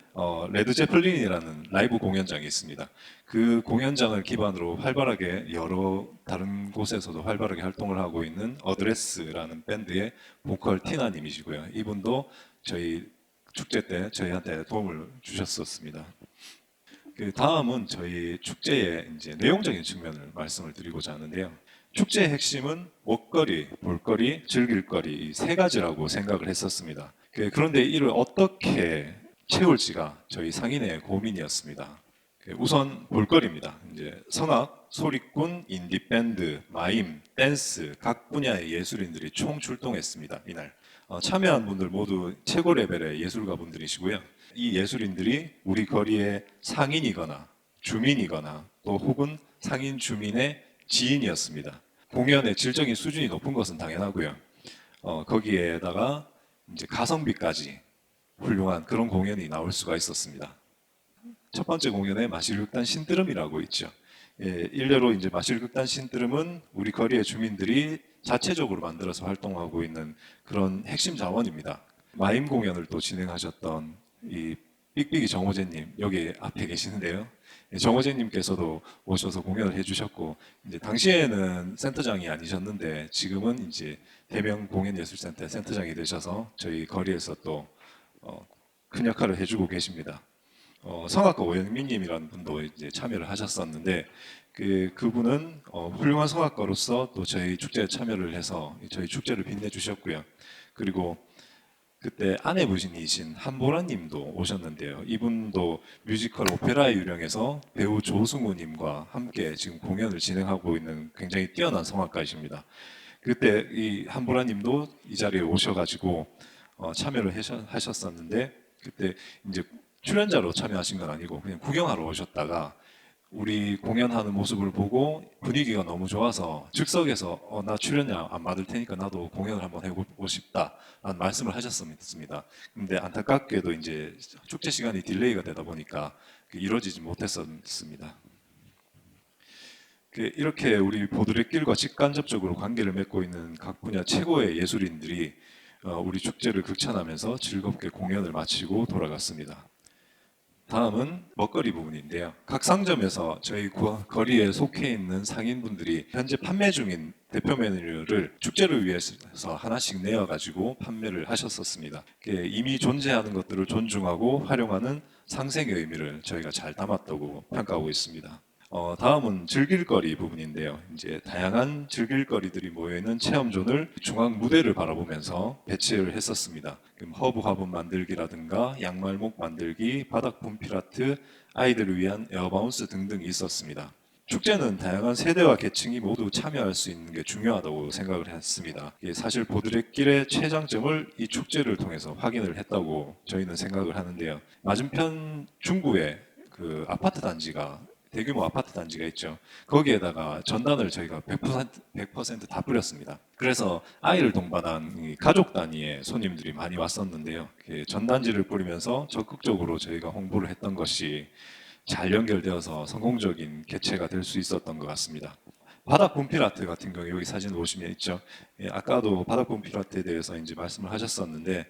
G: 레드 제플린이라는 라이브 공연장이 있습니다. 그 공연장을 기반으로 활발하게 여러 다른 곳에서도 활발하게 활동을 하고 있는 어드레스라는 밴드의 보컬 티나님이시고요. 이분도 저희 축제 때 저희한테 도움을 주셨었습니다. 그 다음은 저희 축제의 이제 내용적인 측면을 말씀을 드리고자 하는데요. 축제의 핵심은 먹거리, 볼거리, 즐길거리 이 세 가지라고 생각을 했었습니다. 그런데 이를 어떻게 채울지가 저희 상인의 고민이었습니다. 우선 볼거리입니다. 이제 성악, 소리꾼, 인디밴드, 마임, 댄스 각 분야의 예술인들이 총 출동했습니다. 이날 참여한 분들 모두 최고 레벨의 예술가 분들이시고요. 이 예술인들이 우리 거리의 상인이거나 주민이거나 또 혹은 상인 주민의 지인이었습니다. 공연의 질적인 수준이 높은 것은 당연하고요. 거기에다가 이제 가성비까지 훌륭한 그런 공연이 나올 수가 있었습니다. 첫 번째 공연에 마실극단 신뜨름이라고 있죠. 일례로 이제 마실극단 신뜨름은 우리 거리의 주민들이 자체적으로 만들어서 활동하고 있는 그런 핵심 자원입니다. 마임 공연을 또 진행하셨던 이 삑삑이 정호재님 여기 앞에 계시는데요. 정호재님께서도 오셔서 공연을 해주셨고 이제 당시에는 센터장이 아니셨는데 지금은 이제 대명 공연예술센터 센터장이 되셔서 저희 거리에서 또 큰 역할을 해주고 계십니다. 성악가 오영민님이라는 분도 이제 참여를 하셨었는데 그분은 훌륭한 성악가로서 또 저희 축제에 참여를 해서 저희 축제를 빛내주셨고요. 그리고 그때 아내분이신 한보라님도 오셨는데요. 이분도 뮤지컬 오페라의 유령에서 배우 조승우님과 함께 지금 공연을 진행하고 있는 굉장히 뛰어난 성악가이십니다. 그때 이 한보라님도 이 자리에 오셔가지고 참여를 하셨었는데 그때 이제 출연자로 참여하신 건 아니고 그냥 구경하러 오셨다가 우리 공연하는 모습을 보고 분위기가 너무 좋아서 즉석에서 나 출연료 안 받을 테니까 나도 공연을 한번 해보고 싶다라는 말씀을 하셨습니다. 근데 안타깝게도 이제 축제 시간이 딜레이가 되다 보니까 이루어지지 못했었습니다. 이렇게 우리 보드레길과 직간접적으로 관계를 맺고 있는 각 분야 최고의 예술인들이 우리 축제를 극찬하면서 즐겁게 공연을 마치고 돌아갔습니다. 다음은 먹거리 부분인데요. 각 상점에서 저희 거리에 속해 있는 상인분들이 현재 판매 중인 대표 메뉴를 축제를 위해서 하나씩 내어가지고 판매를 하셨었습니다. 이미 존재하는 것들을 존중하고 활용하는 상생의 의미를 저희가 잘 담았다고 평가하고 있습니다. 다음은 즐길거리 부분인데요. 이제 다양한 즐길거리들이 모여있는 체험존을 중앙 무대를 바라보면서 배치를 했었습니다. 허브 화분 만들기라든가 양말목 만들기, 바닥 분필 아트, 아이들을 위한 에어바운스 등등이 있었습니다. 축제는 다양한 세대와 계층이 모두 참여할 수 있는 게 중요하다고 생각을 했습니다. 사실 보드레길의 최장점을 이 축제를 통해서 확인을 했다고 저희는 생각을 하는데요. 맞은편 중구에 그 아파트 단지가 대규모 아파트 단지가 있죠. 거기에다가 전단을 저희가 100%다 뿌렸습니다. 그래서 아이를 동반한 이 가족 단위의 손님들이 많이 왔었는데요. 전단지를 뿌리면서 적극적으로 저희가 홍보를 했던 것이 잘 연결되어서 성공적인 개최가 될 수 있었던 것 같습니다. 바닥 분필 아트 같은 경우 여기 사진 보시면 있죠. 아까도 바닥 분필 아트에 대해서 이제 말씀을 하셨었는데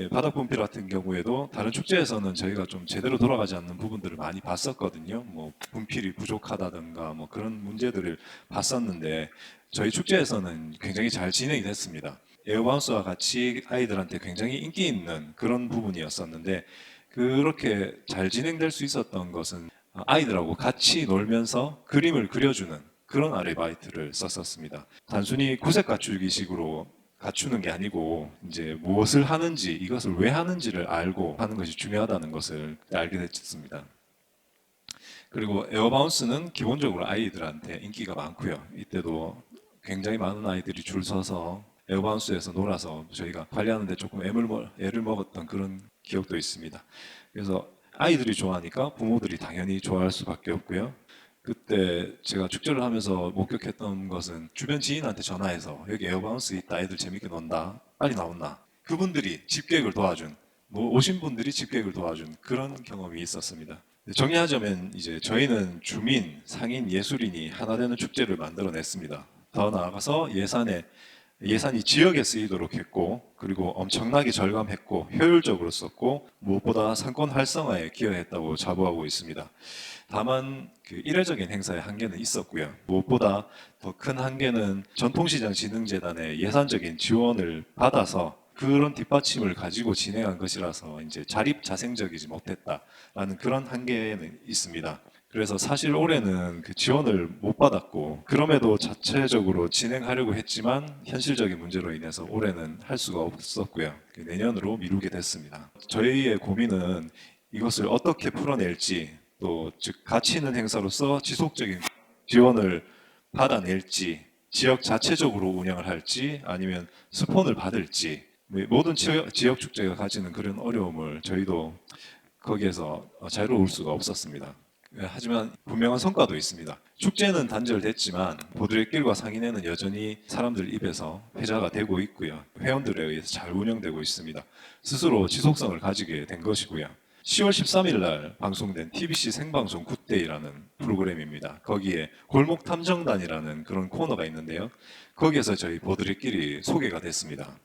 G: 바닥 분필 같은 경우에도 다른 축제에서는 저희가 좀 제대로 돌아가지 않는 부분들을 많이 봤었거든요. 뭐 분필이 부족하다든가 뭐 그런 문제들을 봤었는데 저희 축제에서는 굉장히 잘 진행이 됐습니다. 에어바운스와 같이 아이들한테 굉장히 인기 있는 그런 부분이었었는데 그렇게 잘 진행될 수 있었던 것은 아이들하고 같이 놀면서 그림을 그려주는 그런 아르바이트를 썼었습니다. 단순히 구색 갖추기식으로 갖추는 게 아니고 이제 무엇을 하는지 이것을 왜 하는지를 알고 하는 것이 중요하다는 것을 알게 됐습니다. 그리고 에어바운스는 기본적으로 아이들한테 인기가 많고요. 이때도 굉장히 많은 아이들이 줄 서서 에어바운스에서 놀아서 저희가 관리하는데 조금 애를 먹었던 그런 기억도 있습니다. 그래서 아이들이 좋아하니까 부모들이 당연히 좋아할 수밖에 없고요. 그때 제가 축제를 하면서 목격했던 것은 주변 지인한테 전화해서 여기 에어바운스 있다, 애들 재밌게 논다, 빨리 나온나. 그분들이 집계획을 도와준, 뭐 오신 분들이 집계획을 도와준 그런 경험이 있었습니다. 정리하자면 이제 저희는 주민, 상인, 예술인이 하나 되는 축제를 만들어냈습니다. 더 나아가서 예산이 지역에 쓰이도록 했고, 그리고 엄청나게 절감했고 효율적으로 썼고, 무엇보다 상권 활성화에 기여했다고 자부하고 있습니다. 다만 그 이례적인 행사의 한계는 있었고요. 무엇보다 더 큰 한계는 전통시장진흥재단의 예산적인 지원을 받아서 그런 뒷받침을 가지고 진행한 것이라서 이제 자립자생적이지 못했다라는 그런 한계는 있습니다. 그래서 사실 올해는 그 지원을 못 받았고, 그럼에도 자체적으로 진행하려고 했지만 현실적인 문제로 인해서 올해는 할 수가 없었고요. 내년으로 미루게 됐습니다. 저희의 고민은 이것을 어떻게 풀어낼지, 또 즉 가치 있는 행사로서 지속적인 지원을 받아낼지, 지역 자체적으로 운영을 할지, 아니면 스폰을 받을지, 모든 지역 축제가 가지는 그런 어려움을 저희도 거기에서 자유로울 수가 없었습니다. 하지만 분명한 성과도 있습니다. 축제는 단절됐지만 보드레길과 상인회는 여전히 사람들 입에서 회자가 되고 있고요. 회원들에 의해서 잘 운영되고 있습니다. 스스로 지속성을 가지게 된 것이고요. 10월 13일 날 방송된 TBC 생방송 굿데이라는 프로그램입니다. 거기에 골목 탐정단이라는 그런 코너가 있는데요. 거기에서 저희 보드레길이 소개가 됐습니다.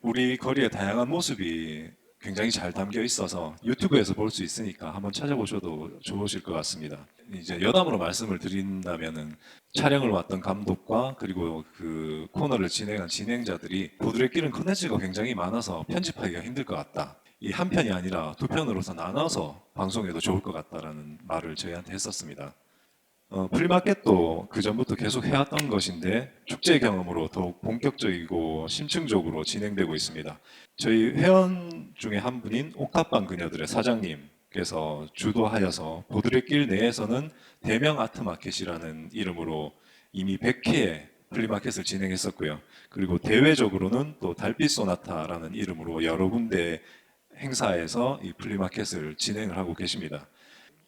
G: 우리 거리의 다양한 모습이 굉장히 잘 담겨 있어서 유튜브에서 볼 수 있으니까 한번 찾아보셔도 좋으실 것 같습니다. 이제 여담으로 말씀을 드린다면은 촬영을 왔던 감독과 그리고 그 코너를 진행한 진행자들이 보드레길은 컨텐츠가 굉장히 많아서 편집하기가 힘들 것 같다. 이 한 편이 아니라 두 편으로서 나눠서 방송해도 좋을 것 같다라는 말을 저희한테 했었습니다. 플리마켓도 그 전부터 계속 해왔던 것인데 축제 경험으로 더욱 본격적이고 심층적으로 진행되고 있습니다. 저희 회원 중에 한 분인 옥탑방 그녀들의 사장님께서 주도하여서 보드레길 내에서는 대명 아트마켓이라는 이름으로 이미 100회의 플리마켓을 진행했었고요. 그리고 대외적으로는 또 달빛 소나타라는 이름으로 여러 군데 행사에서 이 플리마켓을 진행을 하고 계십니다.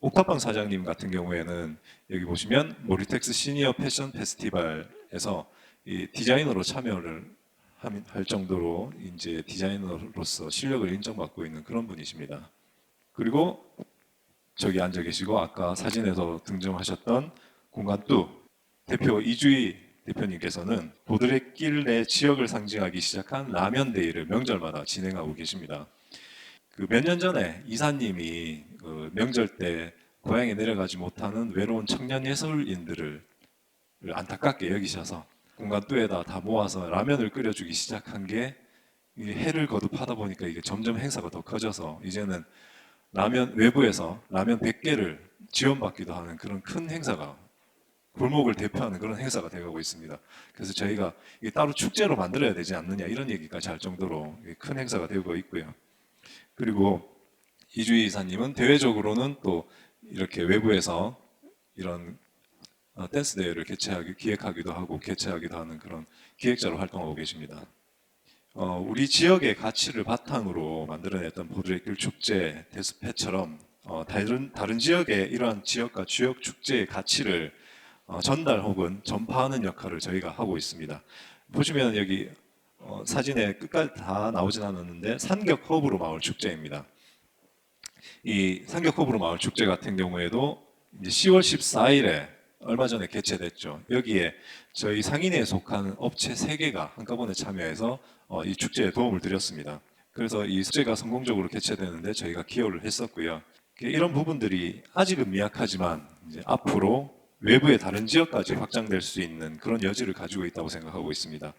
G: 옥탑방 사장님 같은 경우에는 여기 보시면 모리텍스 시니어 패션 페스티벌에서 이 디자이너로 참여를 할 정도로 이제 디자이너로서 실력을 인정받고 있는 그런 분이십니다. 그리고 저기 앉아 계시고 아까 사진에서 등장하셨던 공간뚜 대표 이주희 대표님께서는 보드레길 내 지역을 상징하기 시작한 라면데이를 명절마다 진행하고 계십니다. 그 몇 년 전에 이사님이 그 명절 때 고향에 내려가지 못하는 외로운 청년 예술인들을 안타깝게 여기셔서 공간뚜에다 다 모아서 라면을 끓여주기 시작한 게 해를 거듭하다 보니까 이게 점점 행사가 더 커져서 이제는 라면 외부에서 라면 100개를 지원받기도 하는 그런 큰 행사가 골목을 대표하는 그런 행사가 되어가고 있습니다. 그래서 저희가 이게 따로 축제로 만들어야 되지 않느냐 이런 얘기까지 할 정도로 큰 행사가 되고 있고요. 그리고 이주희 이사님은 대외적으로는 또 이렇게 외부에서 이런 댄스 대회를 기획하기도 하고 개최하기도 하는 그런 기획자로 활동하고 계십니다. 우리 지역의 가치를 바탕으로 만들어냈던 보드레길 축제 데스페처럼 다른 지역의 이러한 지역과 지역 축제의 가치를 전달 혹은 전파하는 역할을 저희가 하고 있습니다. 보시면 여기 사진에 끝까지 다 나오진 않았는데 산격 허브로 마을 축제입니다. 이 산격 허브로 마을 축제 같은 경우에도 이제 10월 14일에 얼마 전에 개최됐죠. 여기에 저희 상인회에 속한 업체 3개가 한꺼번에 참여해서 이 축제에 도움을 드렸습니다. 그래서 이 축제가 성공적으로 개최되는데 저희가 기여를 했었고요. 이런 부분들이 아직은 미약하지만 이제 앞으로 외부의 다른 지역까지 확장될 수 있는 그런 여지를 가지고 있다고 생각하고 있습니다.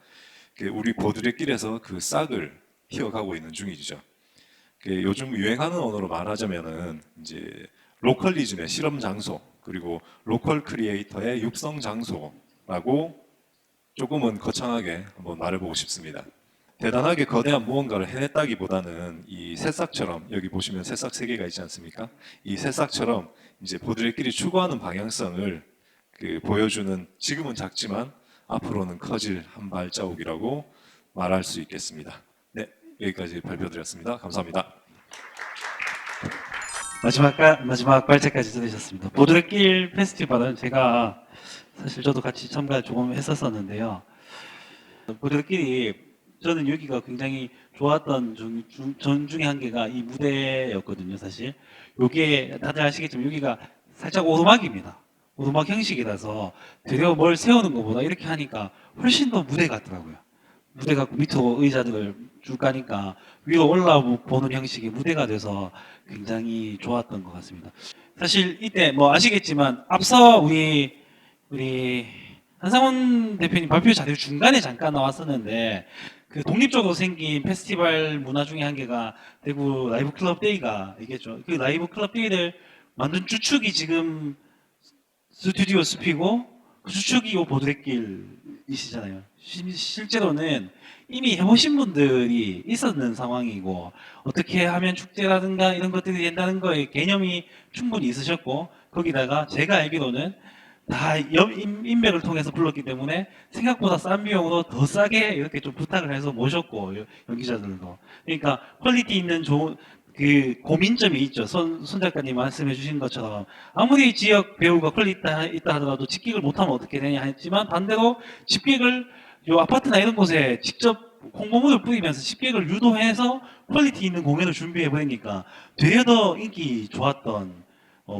G: 우리 보드레길에서 그 싹을 틔어가고 있는 중이죠. 요즘 유행하는 언어로 말하자면은 이제 로컬리즘의 실험 장소 그리고 로컬 크리에이터의 육성 장소라고 조금은 거창하게 한번 말해보고 싶습니다. 대단하게 거대한 무언가를 해냈다기보다는 이 새싹처럼 여기 보시면 새싹 3개가 있지 않습니까? 이 새싹처럼 이제 보드레길이 추구하는 방향성을 보여주는 지금은 작지만 앞으로는 커질 한 발자국이라고 말할 수 있겠습니다. 네, 여기까지 발표드렸습니다. 감사합니다.
A: 마지막 발제까지 들으셨습니다. 보드레길 페스티벌은 제가 사실 저도 같이 참가 조금 했었었는데요. 보드레길이 저는 여기가 굉장히 좋았던 전 중에 한 개가 이 무대였거든요. 사실 요게 다들 아시겠지만 여기가 살짝 오르막입니다. 오르막 형식이라서 되려 뭘 세우는 것보다 이렇게 하니까 훨씬 더 무대 같더라고요. 무대 같고 밑으로 의자들을 쭉 가니까 위로 올라보는 형식의 무대가 돼서 굉장히 좋았던 것 같습니다. 사실 이때 뭐 아시겠지만 앞서 우리 한상훈 대표님 발표 자료 중간에 잠깐 나왔었는데 그 독립적으로 생긴 페스티벌 문화 중에 한 개가 대구 라이브 클럽 데이가 있겠죠. 그 라이브 클럽 데이를 만든 주축이 지금 스튜디오 숲이고 그 주축이 요 보드레길이시잖아요. 실제로는 이미 해보신 분들이 있었는 상황이고 어떻게 하면 축제라든가 이런 것들이 된다는 거에 개념이 충분히 있으셨고 거기다가 제가 알기로는 다 인맥을 통해서 불렀기 때문에 생각보다 싼 비용으로 더 싸게 이렇게 좀 부탁을 해서 모셨고 연기자들도 그러니까 퀄리티 있는 좋은 그 고민점이 있죠. 손 작가님 말씀해 주신 것처럼 아무리 지역 배우가 퀄리티 있다 하더라도 집객을 못하면 어떻게 되냐 했지만 반대로 집객을 요 아파트나 이런 곳에 직접 홍보물을 뿌리면서 집객을 유도해서 퀄리티 있는 공연을 준비해 보니까 되려 더 인기 좋았던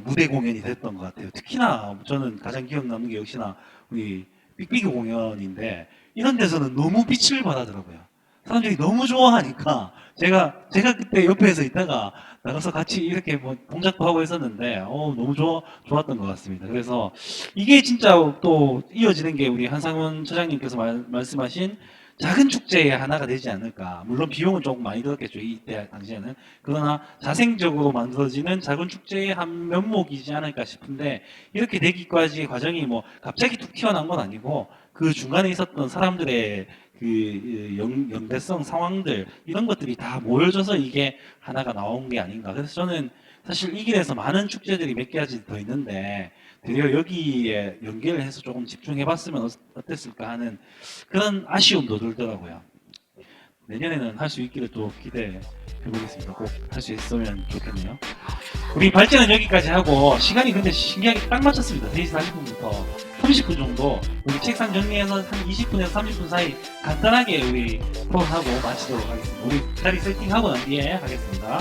A: 무대 공연이 됐던 것 같아요. 특히나 저는 가장 기억 남는 게 역시나 우리 빅비기 공연인데 이런 데서는 너무 빛을 발하더라고요. 사람들이 너무 좋아하니까 제가 그때 옆에서 있다가 나가서 같이 이렇게 뭐 동작도 하고 했었는데 너무 좋았던 것 같습니다. 그래서 이게 진짜 또 이어지는 게 우리 한상훈 처장님께서 말씀하신 작은 축제의 하나가 되지 않을까. 물론 비용은 조금 많이 들었겠죠. 이때 당시에는. 그러나 자생적으로 만들어지는 작은 축제의 한 면목이지 않을까 싶은데 이렇게 되기까지 과정이 뭐 갑자기 툭 튀어나온 건 아니고 그 중간에 있었던 사람들의 그 연대성 상황들 이런 것들이 다 모여져서 이게 하나가 나온 게 아닌가. 그래서 저는 사실 이 길에서 많은 축제들이 몇 가지 더 있는데 되려 여기에 연계를 해서 조금 집중해봤으면 어땠을까 하는 그런 아쉬움도 들더라고요. 내년에는 할 수 있기를 또 기대해보겠습니다. 꼭 할 수 있으면 좋겠네요. 우리 발제는 여기까지 하고 시간이 근데 신기하게 딱 맞췄습니다. 3시 40분부터 30분 정도 우리 책상 정리해서 한 20분에서 30분 사이 간단하게 우리 토론하고 마치도록 하겠습니다. 우리 자리 세팅하고 난 뒤에 하겠습니다.